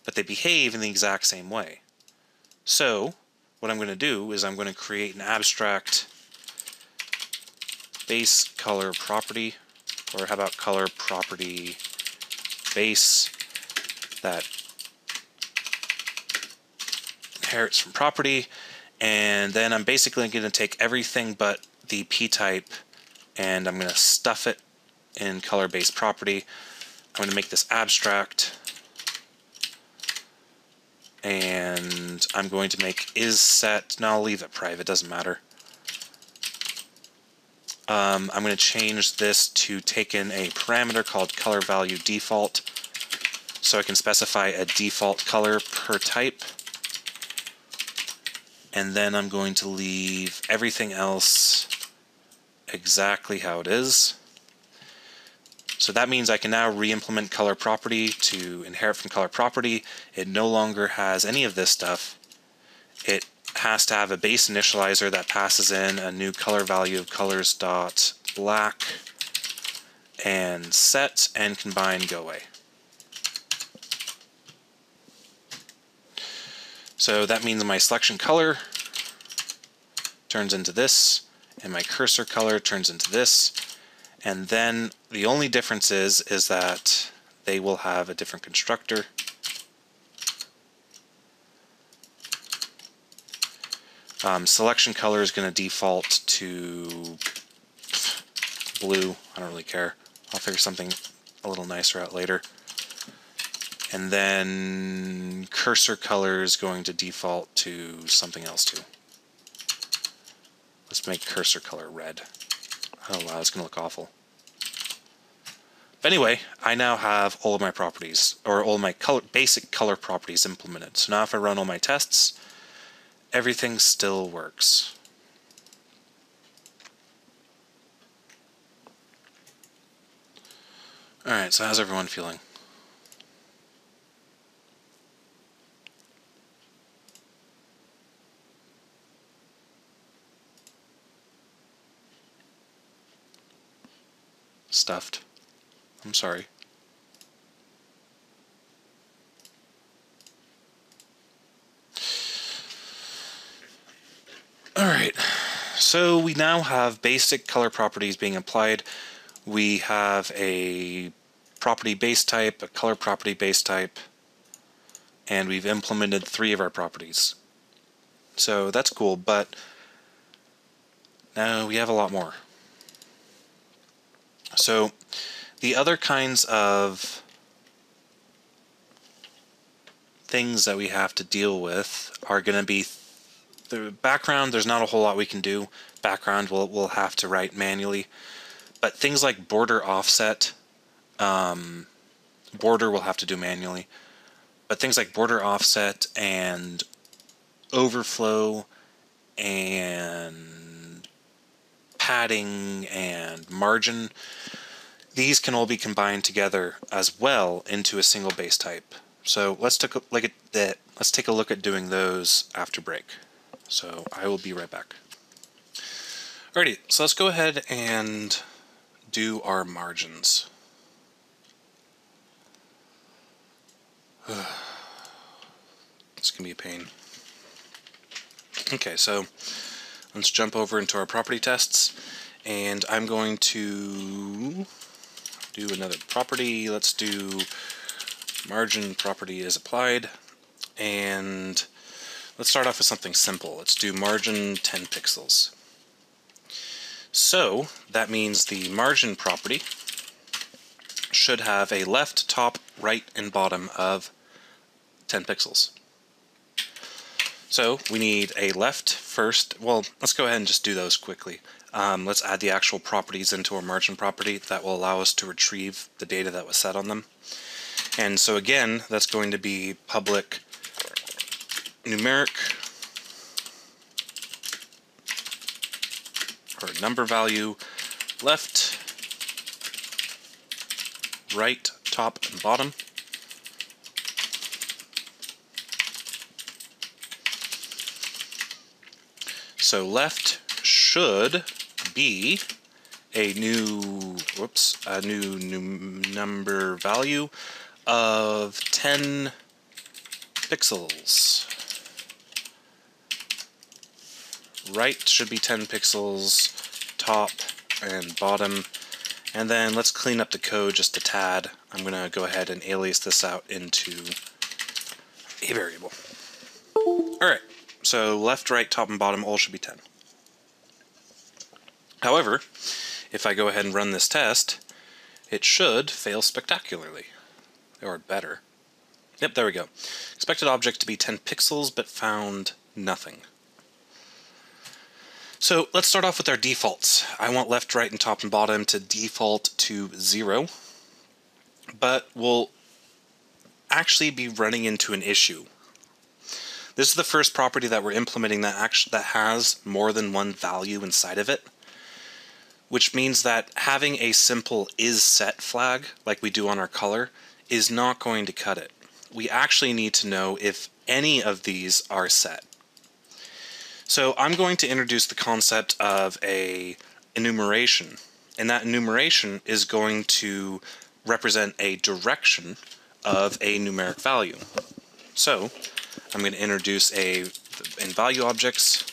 but they behave in the exact same way. So what I'm going to do is I'm going to create an abstract base color property, or how about color property base that inherits from property, and then I'm basically going to take everything but the p type and I'm going to stuff it in color base property. I'm going to make this abstract, and I'm going to make is set. No, I'll leave it private, doesn't matter. I'm going to change this to take in a parameter called color value default, so I can specify a default color per type. And then I'm going to leave everything else exactly how it is. So that means I can now re-implement color property to inherit from color property. It no longer has any of this stuff. It has to have a base initializer that passes in a new color value of colors.black and set and combine go away. So that means my selection color turns into this, and my cursor color turns into this. And then the only difference is that they will have a different constructor. Selection color is going to default to blue. I don't really care. I'll figure something a little nicer out later. And then cursor color is going to default to something else too. Let's make cursor color red. Oh wow, it's going to look awful. But anyway, I now have all of my properties, or all my basic color properties implemented. So now if I run all my tests, everything still works. Alright, so how's everyone feeling? Stuffed. I'm sorry. Alright, so we now have basic color properties being applied. We have a property base type, a color property base type, and we've implemented 3 of our properties. So that's cool, but now we have a lot more. So the other kinds of things that we have to deal with are going to be the background. There's not a whole lot we can do. Background we'll have to write manually, but things like border offset, border we'll have to do manually, but things like border offset and overflow and padding and margin, these can all be combined together as well into a single base type. So let's take a look at that. Let's take a look at doing those after break. So I will be right back. Alrighty, so let's go ahead and do our margins. This can be a pain. Okay, so let's jump over into our property tests, and I'm going to do another property. Let's do margin property is applied, and let's start off with something simple. Let's do margin 10 pixels. So that means the margin property should have a left, top, right, and bottom of 10 pixels. So we need a left first. Well, let's go ahead and just do those quickly. Let's add the actual properties into our margin property. That will allow us to retrieve the data that was set on them. And so again, that's going to be public numeric or number value left, right, top, and bottom. So left should be a new number value of 10 pixels. Right should be 10 pixels, top and bottom. And then let's clean up the code just a tad. I'm going to go ahead and alias this out into a variable. Alright, so left, right, top, and bottom all should be 10. However, if I go ahead and run this test, it should fail spectacularly. Or better. Yep, there we go. Expected object to be 10 pixels, but found nothing. So let's start off with our defaults. I want left, right, and top and bottom to default to 0, but we'll actually be running into an issue. This is the first property that we're implementing that has more than one value inside of it, which means that having a simple isSet flag, like we do on our color, is not going to cut it. We actually need to know if any of these are set. So I'm going to introduce the concept of a enumeration, and that enumeration is going to represent a direction of a numeric value. So I'm going to introduce in value objects,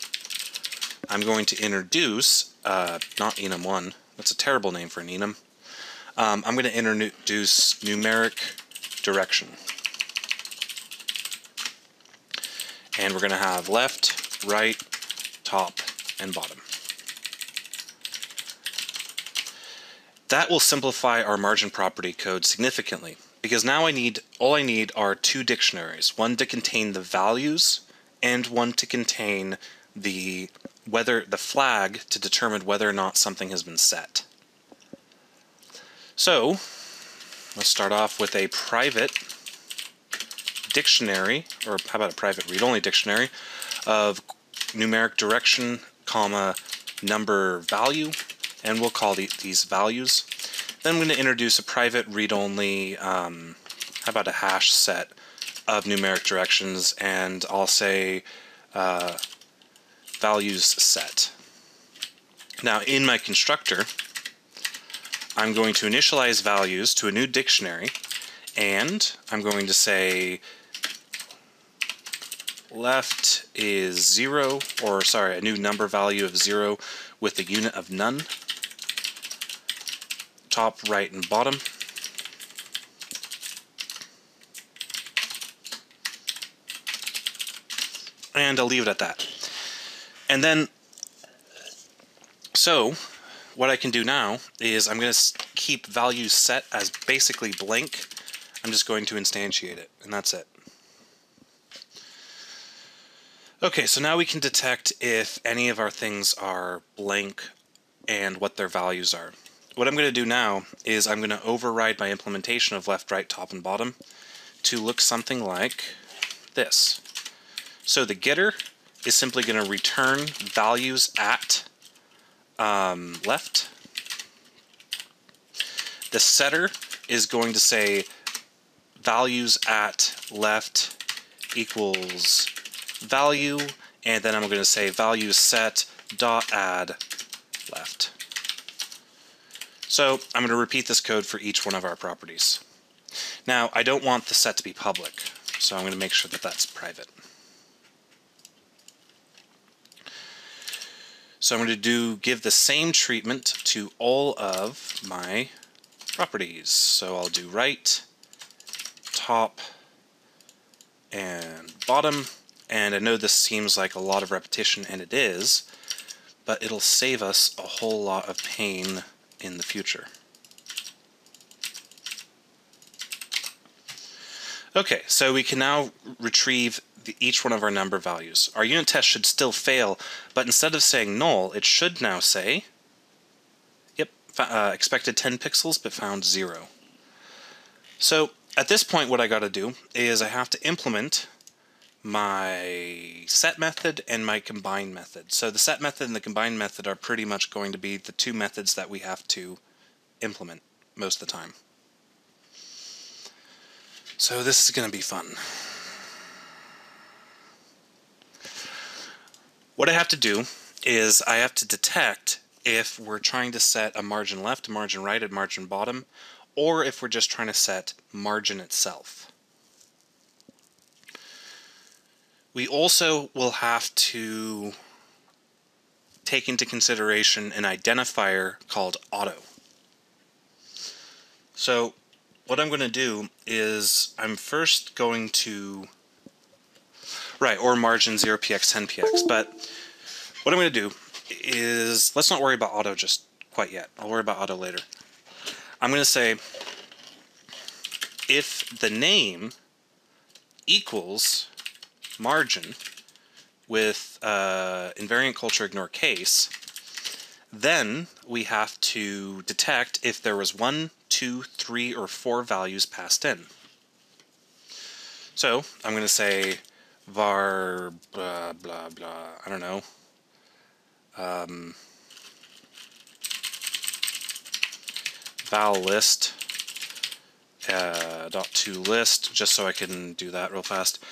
I'm going to introduce, not enum1, that's a terrible name for an enum. I'm going to introduce numeric direction. And we're going to have left, right, top, and bottom. That will simplify our margin property code significantly, because now all I need are two dictionaries, one to contain the values and one to contain the flag to determine whether or not something has been set. So let's start off with a private dictionary, or how about a private read-only dictionary of numeric direction, comma, number value, and we'll call these values. Then I'm going to introduce a private read-only, how about a hash set of numeric directions, and I'll say values set. Now in my constructor, I'm going to initialize values to a new dictionary, and I'm going to say left is 0, or sorry, a new number value of 0 with a unit of none. Top, right, and bottom. And I'll leave it at that. And then, so what I can do now is I'm going to keep values set as basically blank. I'm just going to instantiate it, and that's it. Okay, so now we can detect if any of our things are blank and what their values are. What I'm going to do now is I'm going to override my implementation of left, right, top, and bottom to look something like this. So the getter is simply going to return values at left. The setter is going to say values at left equals value, and then I'm going to say values set dot add left. So I'm going to repeat this code for each one of our properties. Now I don't want the set to be public, so I'm going to make sure that that's private. So I'm going to give the same treatment to all of my properties. So I'll do right, top, and bottom. And I know this seems like a lot of repetition, and it is, but it'll save us a whole lot of pain in the future. Okay, so we can now retrieve each one of our number values. Our unit test should still fail, but instead of saying null, it should now say, yep, expected 10 pixels, but found 0. So at this point, what I got to do is I have to implement my set method and my combine method. So the set method and the combine method are pretty much going to be the two methods that we have to implement most of the time. So this is going to be fun. What I have to do is I have to detect if we're trying to set a margin left, a margin right, a margin bottom, or if we're just trying to set margin itself. We also will have to take into consideration an identifier called auto. So what I'm going to do is I'm first going to, or margin 0px, 10px, but what I'm going to do is, let's not worry about auto just quite yet. I'll worry about auto later. I'm going to say if the name equals margin with invariant culture ignore case, then we have to detect if there was 1, 2, 3, or 4 values passed in. So I'm going to say var blah blah blah, I don't know, val list dot to list, just so I can do that real fast.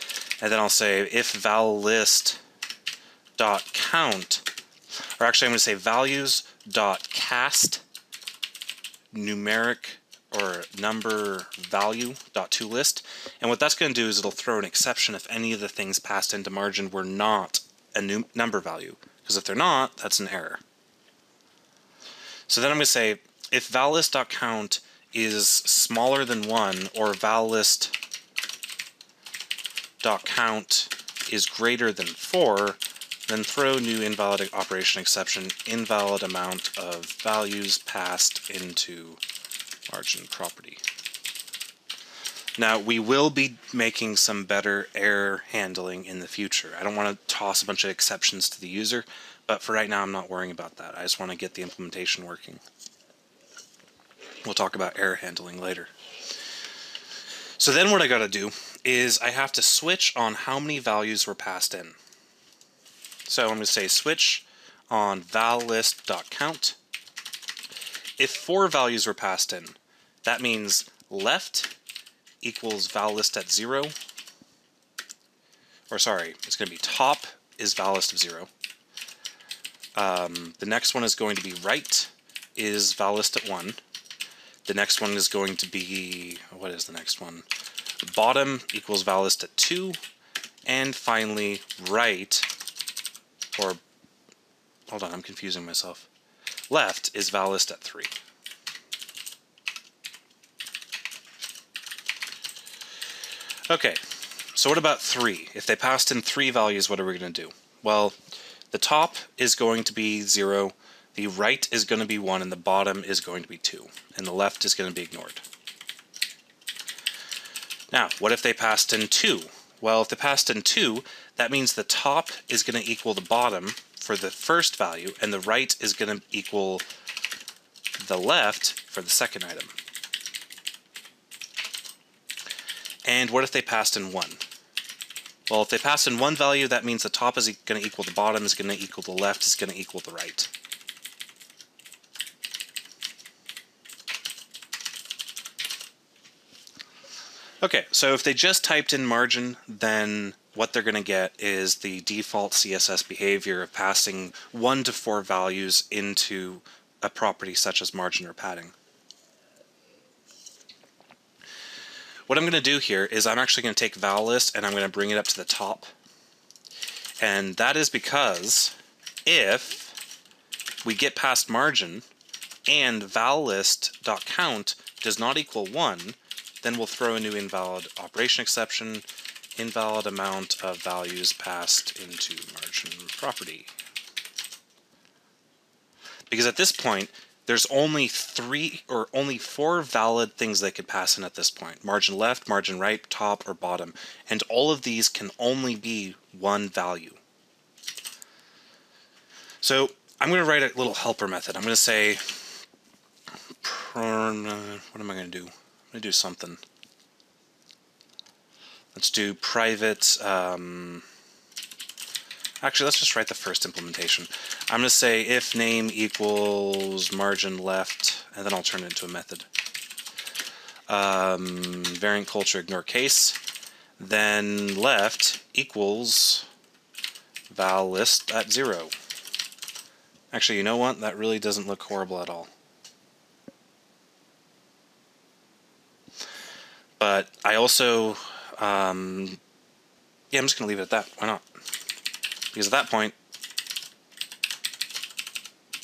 And then I'll say if val list dot count, or actually I'm going to say values dot cast numeric or number value dot to list. And what that's going to do is it'll throw an exception if any of the things passed into margin were not a new number value, because if they're not, that's an error. So then I'm going to say if val list dot count is smaller than 1 or val_list.count is greater than 4, then throw new invalid operation exception, invalid amount of values passed into margin property. Now, we will be making some better error handling in the future. I don't want to toss a bunch of exceptions to the user, but for right now I'm not worrying about that. I just want to get the implementation working. We'll talk about error handling later. So then what I got to do is I have to switch on how many values were passed in. So I'm going to say switch on val_list.count. If 4 values were passed in, that means left equals val_list at 0. Or sorry, it's going to be top is val_list of 0. The next one is going to be right is val_list at 1. The next one is going to be, what is the next one? Bottom equals val_list at 2. And finally, right, or, hold on, I'm confusing myself. Left is val_list at 3. Okay, so what about 3? If they passed in 3 values, what are we going to do? Well, the top is going to be 0, the right is going to be 1, and the bottom is going to be 2, and the left is going to be ignored. Now, what if they passed in 2? Well, if they passed in 2, that means the top is going to equal the bottom for the first value, and the right is going to equal the left for the second item. And what if they passed in 1? Well, if they passed in 1 value, that means the top is going to equal the bottom, is going to equal the left, is going to equal the right. Okay, so if they just typed in margin, then what they're going to get is the default CSS behavior of passing 1 to 4 values into a property such as margin or padding. What I'm going to do here is I'm actually going to take val_list and I'm going to bring it up to the top. And that is because if we get past margin and val_list.count does not equal 1, then we'll throw a new invalid operation exception, invalid amount of values passed into margin property. Because at this point, there's only 4 valid things they could pass in at this point. Margin left, margin right, top, or bottom. And all of these can only be 1 value. So I'm going to write a little helper method. I'm going to say, what am I going to do? I'm going to do something. Let's do private, actually let's just write the first implementation. I'm going to say if name equals margin left, and then I'll turn it into a method. Variant culture ignore case, then left equals val_list at 0. Actually, you know what? That really doesn't look horrible at all. But I also, yeah, I'm just going to leave it at that. Why not? Because at that point,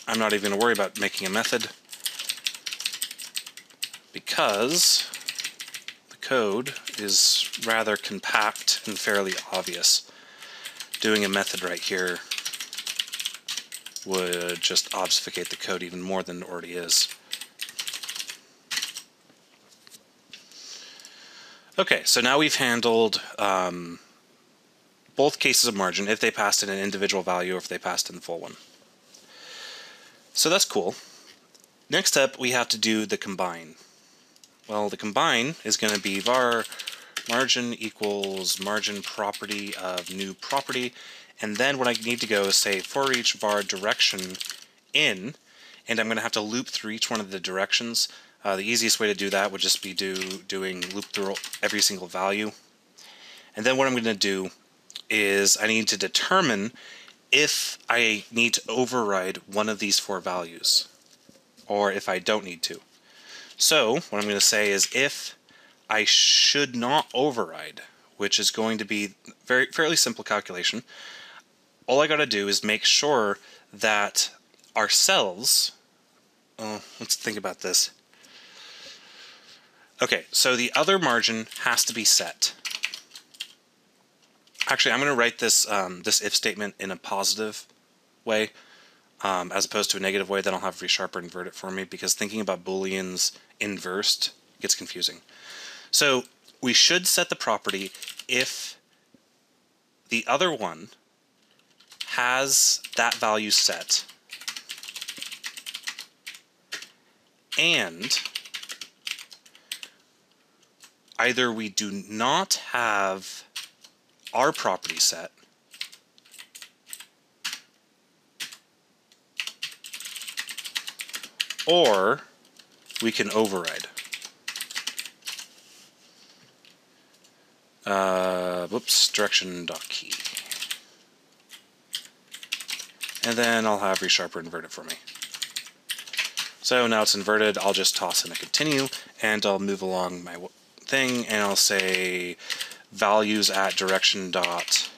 I'm not even going to worry about making a method, because the code is rather compact and fairly obvious. Doing a method right here would just obfuscate the code even more than it already is. Okay, so now we've handled both cases of margin, if they passed in an individual value or if they passed in the full one. So that's cool. Next up, we have to do the combine. Well, the combine is going to be var margin equals margin property of new property, and then what I need to go is say for each var direction in, and I'm going to have to loop through each one of the directions. The easiest way to do that would just be doing loop through every single value. And then what I'm going to do is I need to determine if I need to override one of these 4 values, or if I don't need to. So what I'm going to say is if I should not override, which is going to be fairly simple calculation, all I got to do is make sure that our cells, let's think about this. Okay, so the other margin has to be set. Actually, I'm going to write this this if statement in a positive way, as opposed to a negative way. Then I'll have resharp or invert it for me, because thinking about booleans inversed gets confusing. So we should set the property if the other one has that value set, and either we do not have our property set, or we can override. Whoops, direction.key. And then I'll have resharp or invert it for me. So now it's inverted. I'll just toss in a continue, and I'll move along my thing, and I'll say values at direction dot,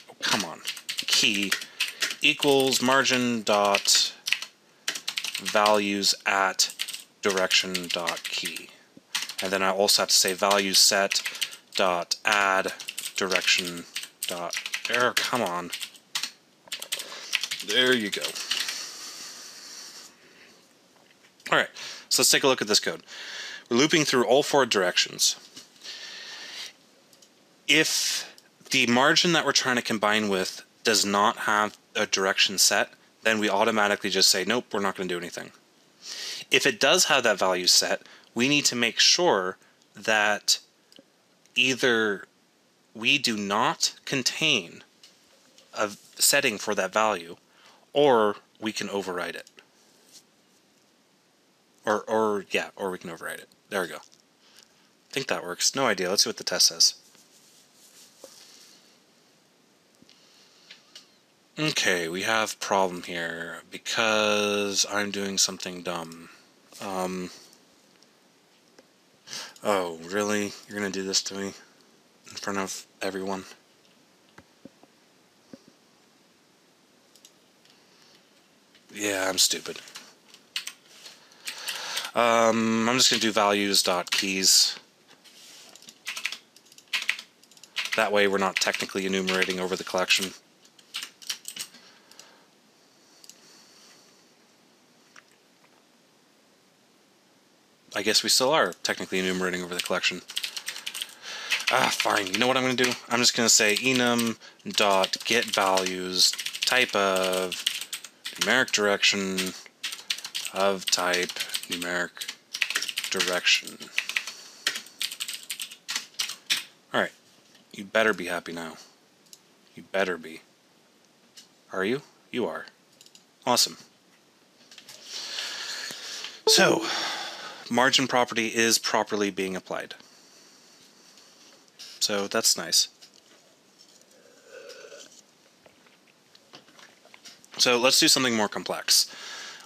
oh, come on, key equals margin dot values at direction dot key. And then I also have to say values set dot add direction dot error. Come on. There you go. All right, so let's take a look at this code. We're looping through all 4 directions. If the margin that we're trying to combine with does not have a direction set, then we automatically just say, nope, we're not going to do anything. If it does have that value set, we need to make sure that either we do not contain a setting for that value, or we can override it. Or we can override it. There we go. I think that works. No idea. Let's see what the test says. Okay, we have a problem here because I'm doing something dumb. Oh, really? You're gonna do this to me in front of everyone? Yeah, I'm stupid. I'm just gonna do values.keys. That way we're not technically enumerating over the collection. I guess we still are technically enumerating over the collection. Fine. You know what I'm going to do? I'm just going to say enum.getValues type of numeric direction of type numeric direction. Alright. You better be happy now. You better be. Are you? You are. Awesome. So, margin property is properly being applied. So that's nice. So let's do something more complex.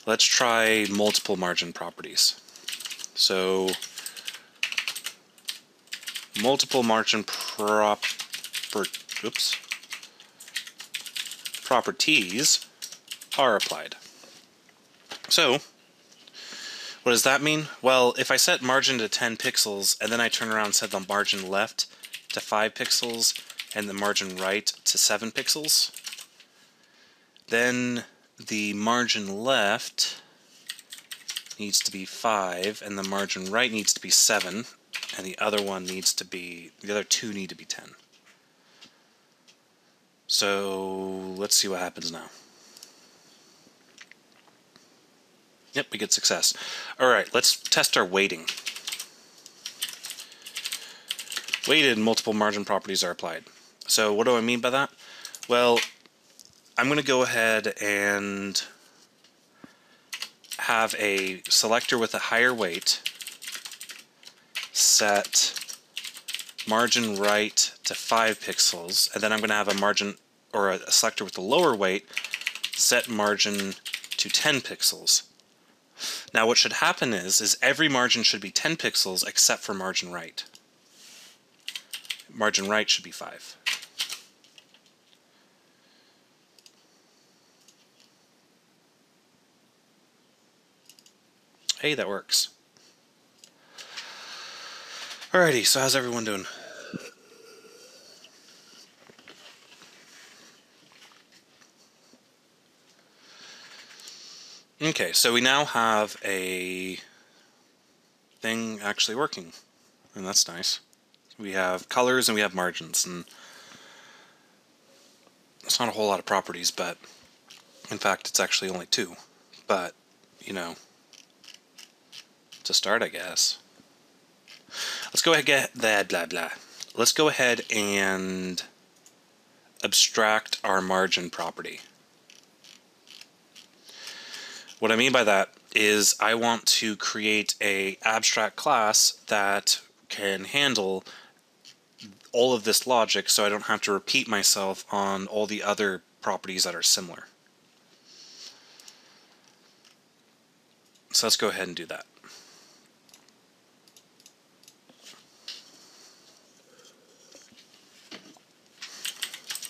Let's try multiple margin properties. So multiple margin properties are applied. So what does that mean? Well, if I set margin to 10 pixels and then I turn around and set the margin left to 5 pixels and the margin right to 7 pixels, then the margin left needs to be 5 and the margin right needs to be 7, and the other two need to be 10. So let's see what happens now. Yep, we get success. Alright, let's test our weighting. Weighted multiple margin properties are applied. So what do I mean by that? Well, I'm going to go ahead and have a selector with a higher weight set margin right to 5 pixels, and then I'm going to have a margin or a selector with a lower weight set margin to 10 pixels. Now what should happen is every margin should be 10 pixels except for margin right. Margin right should be 5. Hey, that works. Alrighty, so how's everyone doing? Okay, so we now have a thing actually working, and that's nice. We have colors and we have margins, and it's not a whole lot of properties, but in fact it's actually only 2. But, you know, to start, I guess. Let's go ahead and get blah blah. Let's go ahead and abstract our margin property. What I mean by that is I want to create a abstract class that can handle all of this logic so I don't have to repeat myself on all the other properties that are similar. So let's go ahead and do that.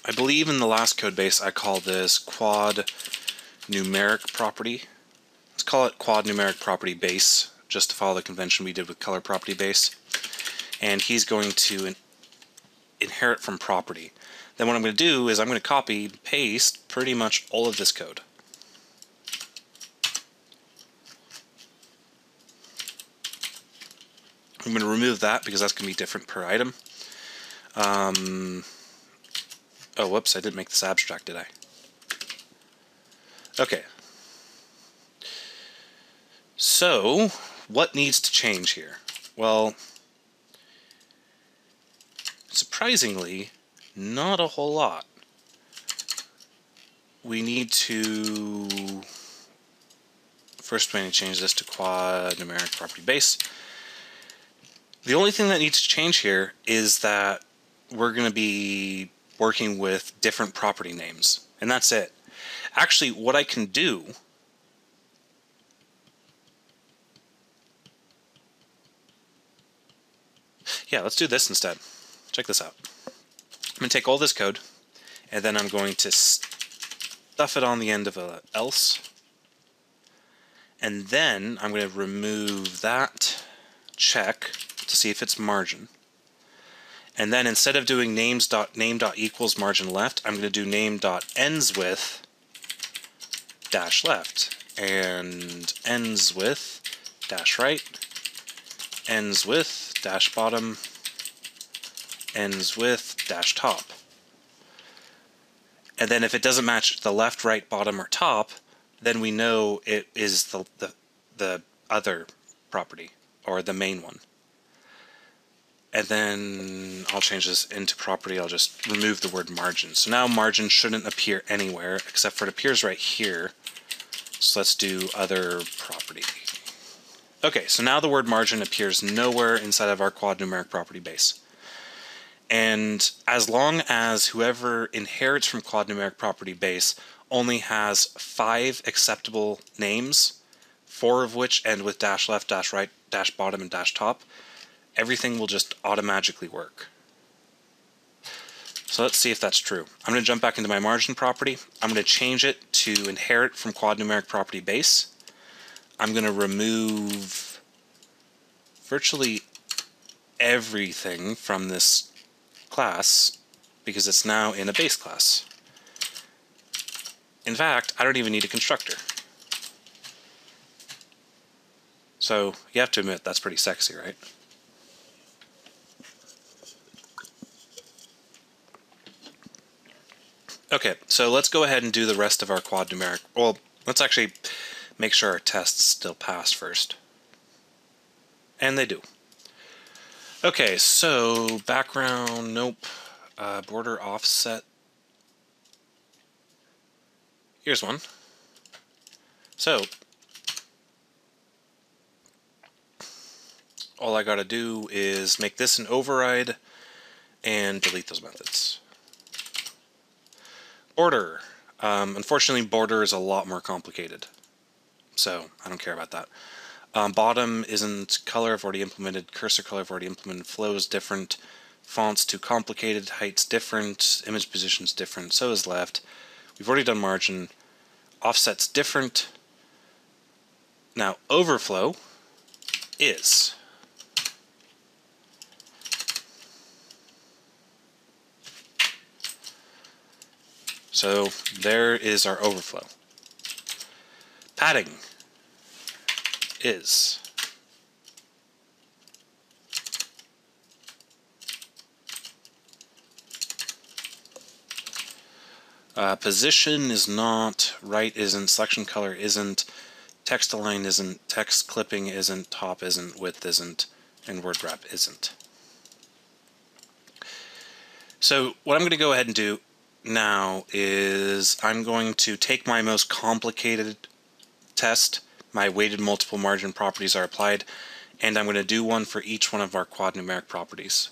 I believe in the last code base I called this quad numeric property. Let's call it quad numeric property base, just to follow the convention we did with color property base. And he's going to inherit from property. Then what I'm going to do is I'm going to copy and paste pretty much all of this code. I'm going to remove that because that's going to be different per item. Oh, whoops, I didn't make this abstract, did I? Okay. So, what needs to change here? Well, surprisingly, not a whole lot. We need to... First, we need to change this to quad numeric property base. The only thing that needs to change here is that we're going to be working with different property names, and that's it. Actually, what I can do let's do this instead. Check this out. I'm going to take all this code, and then I'm going to stuff it on the end of a else, and then I'm going to remove that check to see if it's margin. And then instead of doing name.equals margin left, I'm going to do name.ends with dash left, and ends with dash right, ends with dash bottom, ends with dash top. And then if it doesn't match the left, right, bottom, or top, then we know it is the other property, or the main one. And then I'll change this into property. I'll just remove the word margin. So now margin shouldn't appear anywhere, except for it appears right here. So let's do other property. Okay, so now the word margin appears nowhere inside of our quad numeric property base. And as long as whoever inherits from quad numeric property base only has 5 acceptable names, 4 of which end with dash left, dash right, dash bottom, and dash top, everything will just automatically work. So let's see if that's true. I'm going to jump back into my margin property. I'm going to change it to inherit from quad numeric property base. I'm going to remove virtually everything from this class because it's now in a base class. In fact, I don't even need a constructor. So you have to admit that's pretty sexy, right? Okay, so let's go ahead and do the rest of our quad numeric. Well, let's actually make sure our tests still pass first. And they do. Okay, so background, nope. Border offset. Here's one. So, all I gotta do is make this an override and delete those methods. Border. Unfortunately, border is a lot more complicated, so I don't care about that. Bottom isn't color, I've already implemented. Cursor color, I've already implemented. Flow is different. Font's too complicated. Height's different. Image position's different. So is left. We've already done margin. Offset's different. Now, overflow is. So there is our overflow. Padding is position is not, right isn't, selection color isn't, text align isn't, text clipping isn't, top isn't, width isn't, and word wrap isn't. So what I'm going to go ahead and do now is I'm going to take my most complicated test, my weighted multiple margin properties are applied, and I'm going to do one for each one of our quad numeric properties.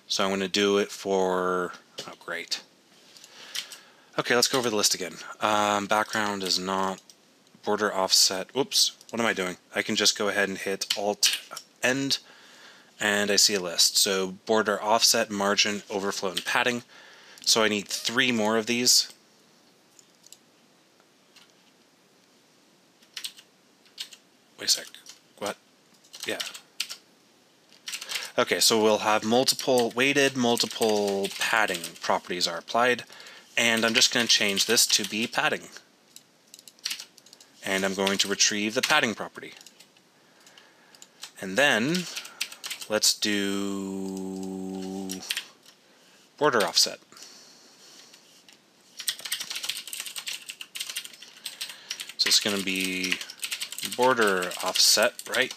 So I'm going to do it for, oh great. Okay, let's go over the list again. Background is not, border offset, oops, what am I doing? I can just go ahead and hit Alt End, and I see a list. So border offset, margin, overflow, and padding. So I need 3 more of these. Wait a sec, what? Yeah. Okay, so we'll have multiple weighted, multiple padding properties are applied. And I'm just going to change this to be padding. And I'm going to retrieve the padding property. And then let's do border offset. So it's going to be border offset, right?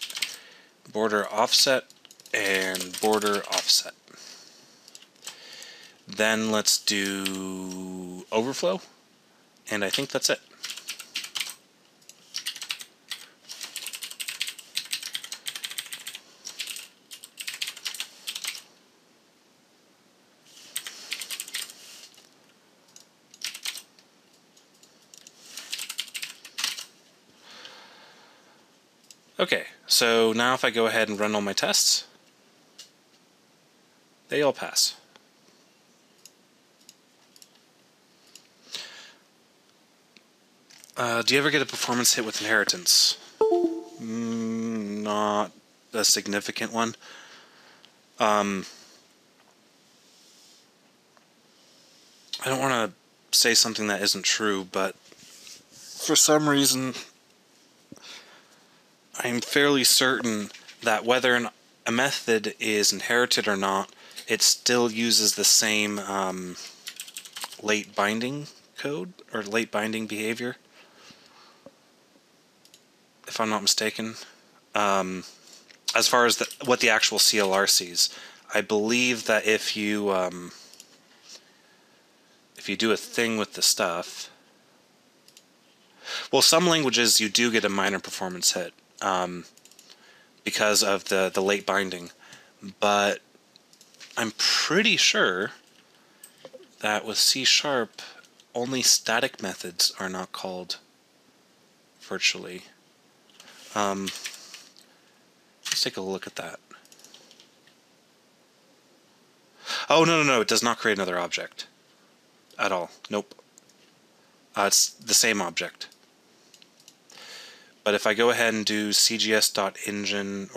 Border offset and border offset. Then let's do overflow, and I think that's it. Okay, so now if I go ahead and run all my tests, they all pass. Do you ever get a performance hit with inheritance? Not a significant one. I don't want to say something that isn't true, but for some reason I'm fairly certain that whether a method is inherited or not, it still uses the same late binding code or late binding behavior, if I'm not mistaken. As far as what the actual CLR sees, I believe that if you do a thing with the stuff, well, some languages you do get a minor performance hit because of the late binding, but I'm pretty sure that with C# only static methods are not called virtually. Let's take a look at that. Oh, no, it does not create another object at all. Nope. It's the same object. But if I go ahead and do cgs.engine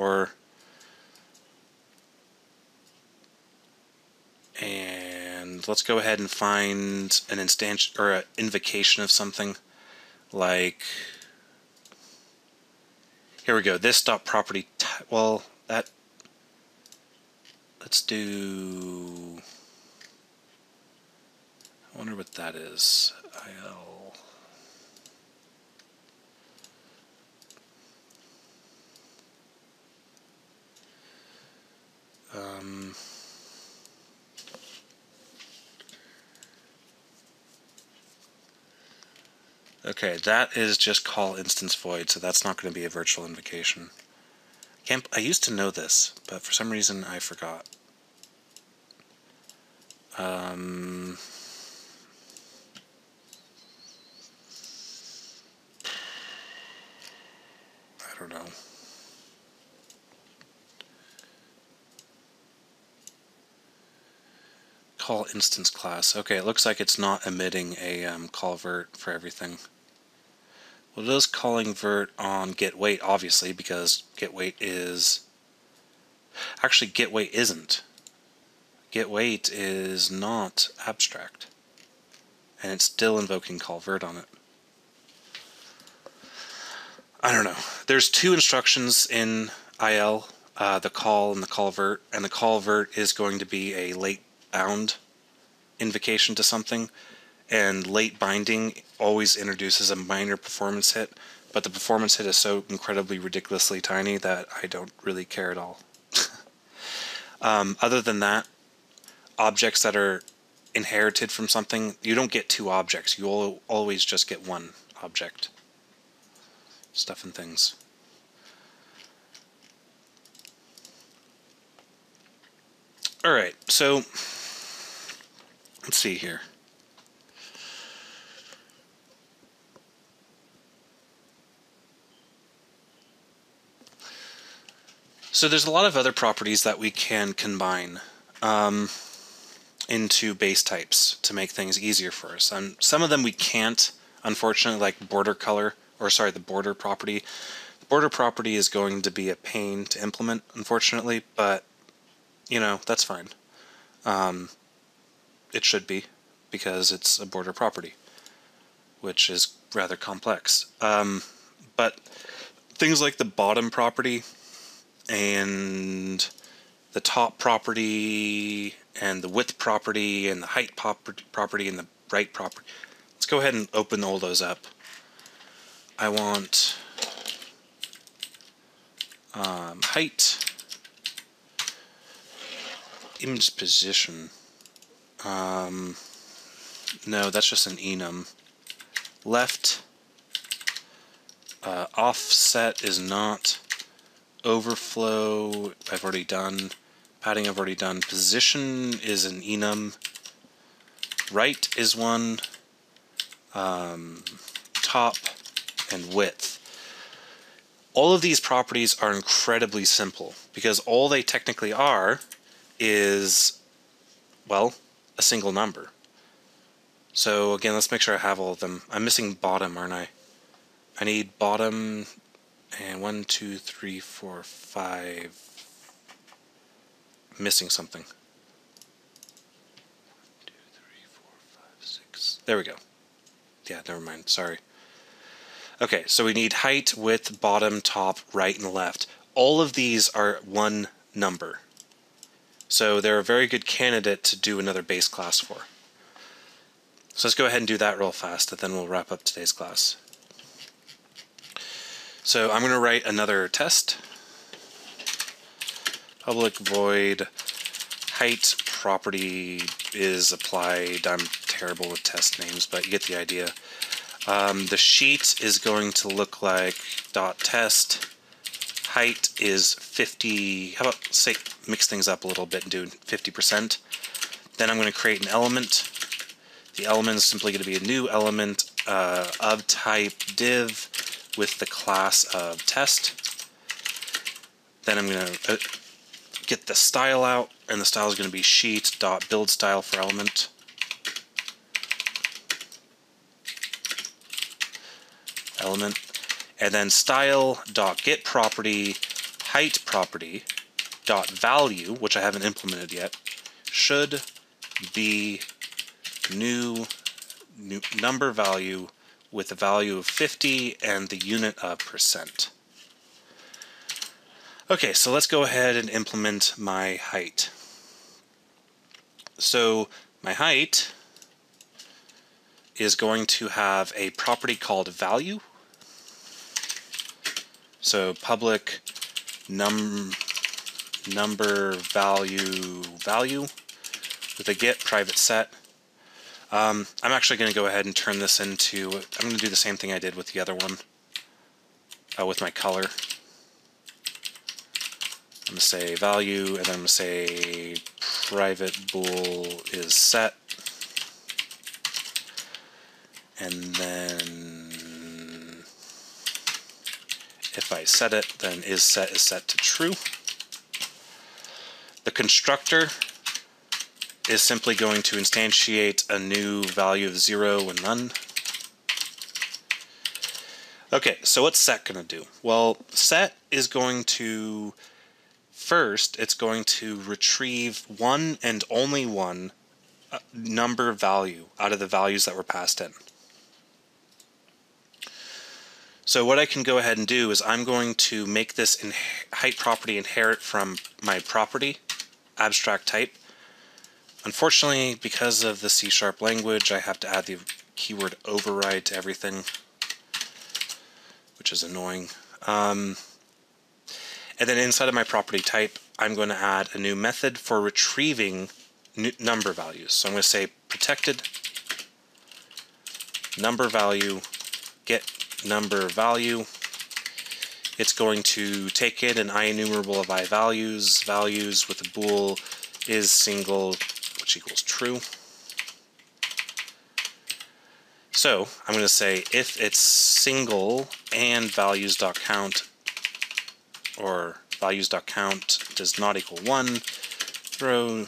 and let's go ahead and find an instance or an invocation of something like, here we go, this dot property, well, that, let's do, I wonder what that is, IL. Okay, that is just call instance void, so that's not going to be a virtual invocation. I used to know this, but for some reason I forgot. I don't know. Call instance class. Okay, it looks like it's not emitting a call vert for everything. Well, it is calling vert on get weight, obviously, because get weight is... Actually, get weight isn't. Get weight is not abstract. and it's still invoking callvert on it. I don't know. There's two instructions in IL, the call and the callvert, and the callvert is going to be a late bound invocation to something, and late binding always introduces a minor performance hit, but the performance hit is so incredibly ridiculously tiny that I don't really care at all. Other than that, objects that are inherited from something, you don't get two objects. You always just get one object. Stuff and things. Alright, so let's see here. So there's a lot of other properties that we can combine into base types to make things easier for us. And some of them we can't, unfortunately, like border color, or sorry, the border property. The border property is going to be a pain to implement, unfortunately, but, you know, that's fine. It should be, because it's a border property, which is rather complex. But things like the bottom property and the top property and the width property and the height property and the right property. Let's go ahead and open all those up. I want height, image position. No, that's just an enum. Left, offset is not. Overflow, I've already done. Padding, I've already done. Position is an enum. Right is one. Top and width. All of these properties are incredibly simple because all they technically are is, well, a single number. So again, let's make sure I have all of them. I'm missing bottom, aren't I? I need bottom and 1, 2, 3, 4, 5. I'm missing something. 2, 3, 4, 5, 6. There we go. Yeah, never mind. Sorry. Okay, so we need height, width, bottom, top, right, and left. All of these are one number. So they're a very good candidate to do another base class for. So let's go ahead and do that real fast, and then we'll wrap up today's class. So I'm going to write another test. Public void height property is applied. I'm terrible with test names, but you get the idea. The sheet is going to look like .test. Height is 50. How about say mix things up a little bit and do 50%. Then I'm going to create an element. The element is simply going to be a new element of type div with the class of test. Then I'm going to get the style out, and the style is going to be sheet.buildStyle for element. Element, and then style.get property height property dot value, which I haven't implemented yet, should be new number value with the value of 50 and the unit of %. Okay, so let's go ahead and implement my height. So my height is going to have a property called value. So public number value with a get private set. I'm actually going to go ahead and turn this into, I'm going to do the same thing I did with the other one, with my color. I'm going to say value, and then I'm going to say private bool is set. And then if I set it, then is set to true. The constructor is simply going to instantiate a new value of 0 and none. Okay, so what's set going to do? Well, set is going to, first, it's going to retrieve one and only one number value out of the values that were passed in. So what I can go ahead and do is I'm going to make this height property inherit from my property abstract type. Unfortunately, because of the C# language, I have to add the keyword override to everything, which is annoying. And then inside of my property type, I'm going to add a new method for retrieving number values. So I'm going to say protected number value get number value. It's going to take in an IEnumerable of I values with a bool is single, which equals true. So I'm going to say if it's single and values.count or values.count does not equal 1, throw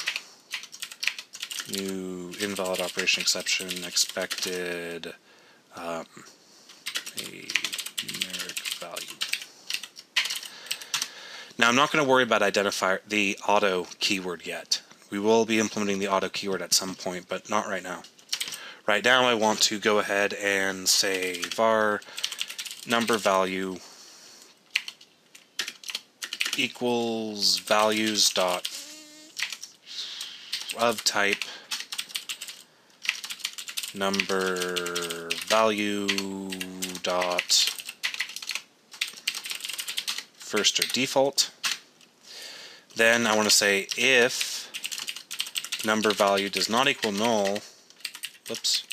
new invalid operation exception expected a numeric value. Now I'm not going to worry about the auto keyword yet. We will be implementing the auto keyword at some point, but not right now. Right now I want to go ahead and say var number value equals values dot of type number value dot first or default. Then I want to say if number value does not equal null, whoops,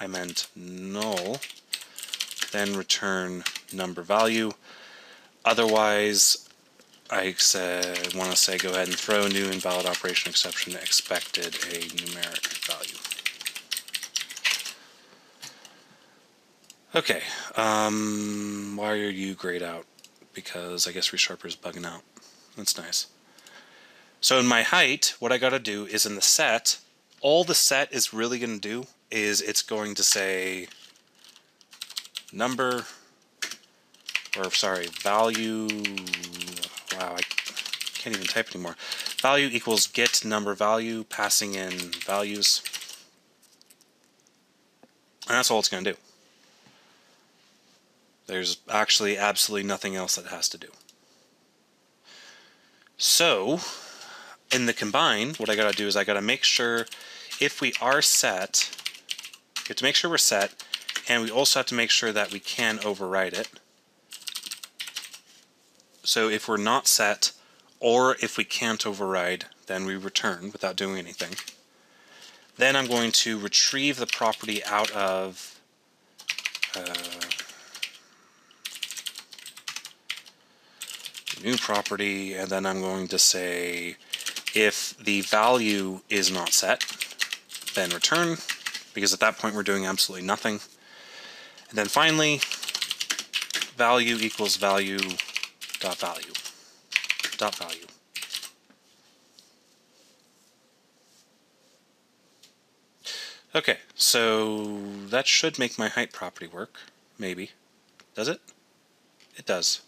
I meant null, then return number value. Otherwise, I want to say go ahead and throw new invalid operation exception expected a numeric value. Okay, why are you grayed out? Because I guess ReSharper is bugging out. That's nice. So in my height, what I got to do is in the set, all the set is really going to do is it's going to say number, or sorry, value, wow, I can't even type anymore. Value equals get number value, passing in values. And that's all it's going to do. There's actually absolutely nothing else that it has to do. So, in the combine, what I got to do is I got to make sure if we are set, we have to make sure we're set, and we also have to make sure that we can override it. So if we're not set, or if we can't override, then we return without doing anything. Then I'm going to retrieve the property out of new property, and then I'm going to say if the value is not set, then return, because at that point we're doing absolutely nothing. And then finally, value equals value dot value dot value. Okay, so that should make my height property work, maybe. Does it? It does.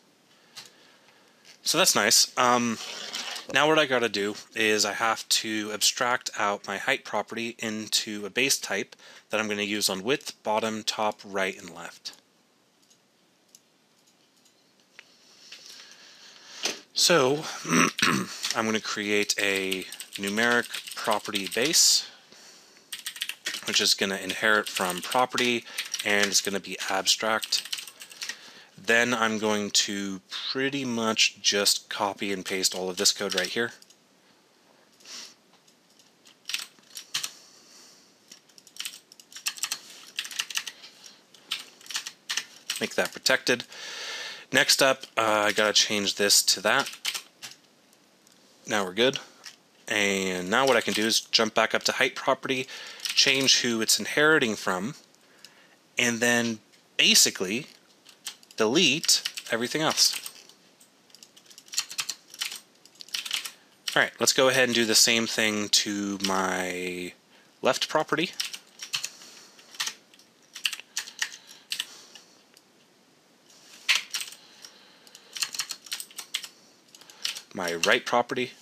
So that's nice. Now what I got to do is I have to abstract out my height property into a base type that I'm going to use on width, bottom, top, right, and left. So I'm going to create a numeric property base, which is going to inherit from property, and it's going to be abstract. Then I'm going to pretty much just copy and paste all of this code right here. Make that protected. Next up, I gotta change this to that. Now we're good. And now what I can do is jump back up to height property, change who it's inheriting from, and then basically delete everything else. Alright, let's go ahead and do the same thing to my left property. My right property.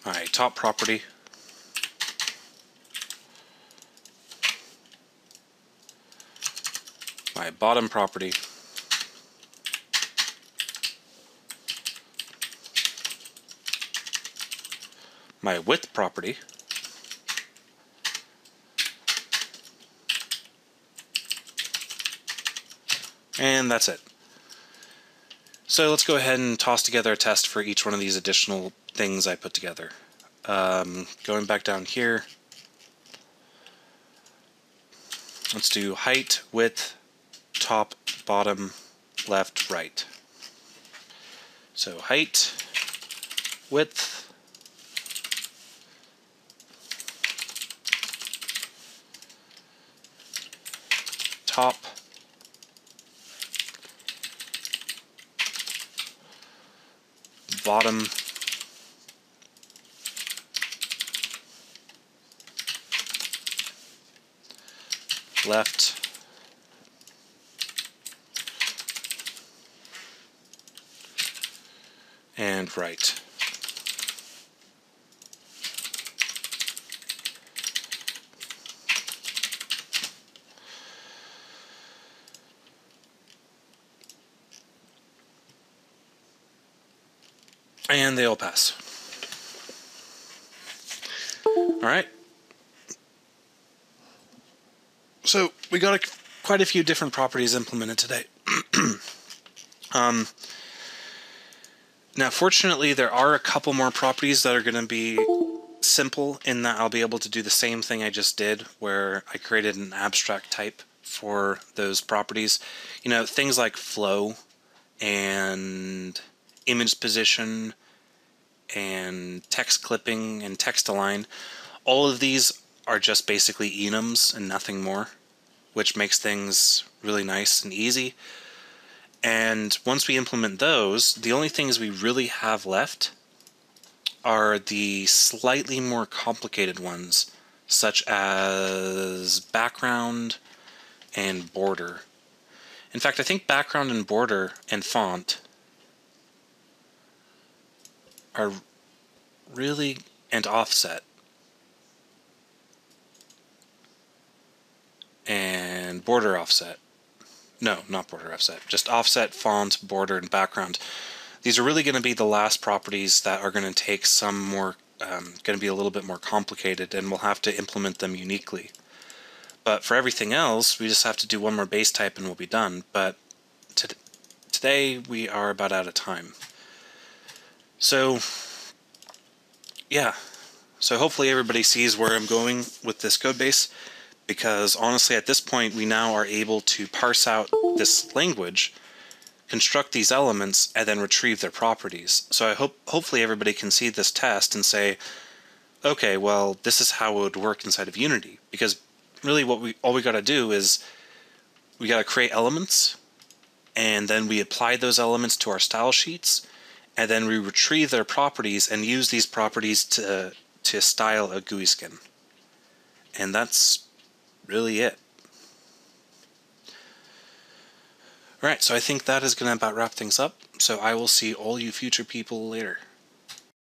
my top property, my bottom property, my width property, and that's it. So let's go ahead and toss together a test for each one of these additional things I put together. Going back down here, let's do height, width, top, bottom, left, right. So height, width, top, bottom, left, and right. And they all pass. All right. So we got quite a few different properties implemented today. Now, fortunately, there are a couple more properties that are going to be simple in that I'll be able to do the same thing I just did, where I created an abstract type for those properties. You know, things like flow and image position and text clipping and text align. All of these are just basically enums and nothing more, which makes things really nice and easy. And once we implement those, the only things we really have left are the slightly more complicated ones, such as background and border. In fact, I think background and border and font are really, and offset. And border offset. No, not border offset. Just offset, font, border, and background. These are really going to be the last properties that are going to take some more, going to be a little bit more complicated, and we'll have to implement them uniquely. But for everything else, we just have to do one more base type and we'll be done. But today we are about out of time. So, yeah. So hopefully everybody sees where I'm going with this code base, because honestly at this point we now are able to parse out this language, construct these elements, and then retrieve their properties. So I hopefully everybody can see this test and say, okay, well, this is how it would work inside of Unity. Because really all we got to do is we got to create elements, and then we apply those elements to our style sheets, and then we retrieve their properties and use these properties to style a GUI skin. And that's really it. Alright, so I think that is going to about wrap things up. So I will see all you future people later.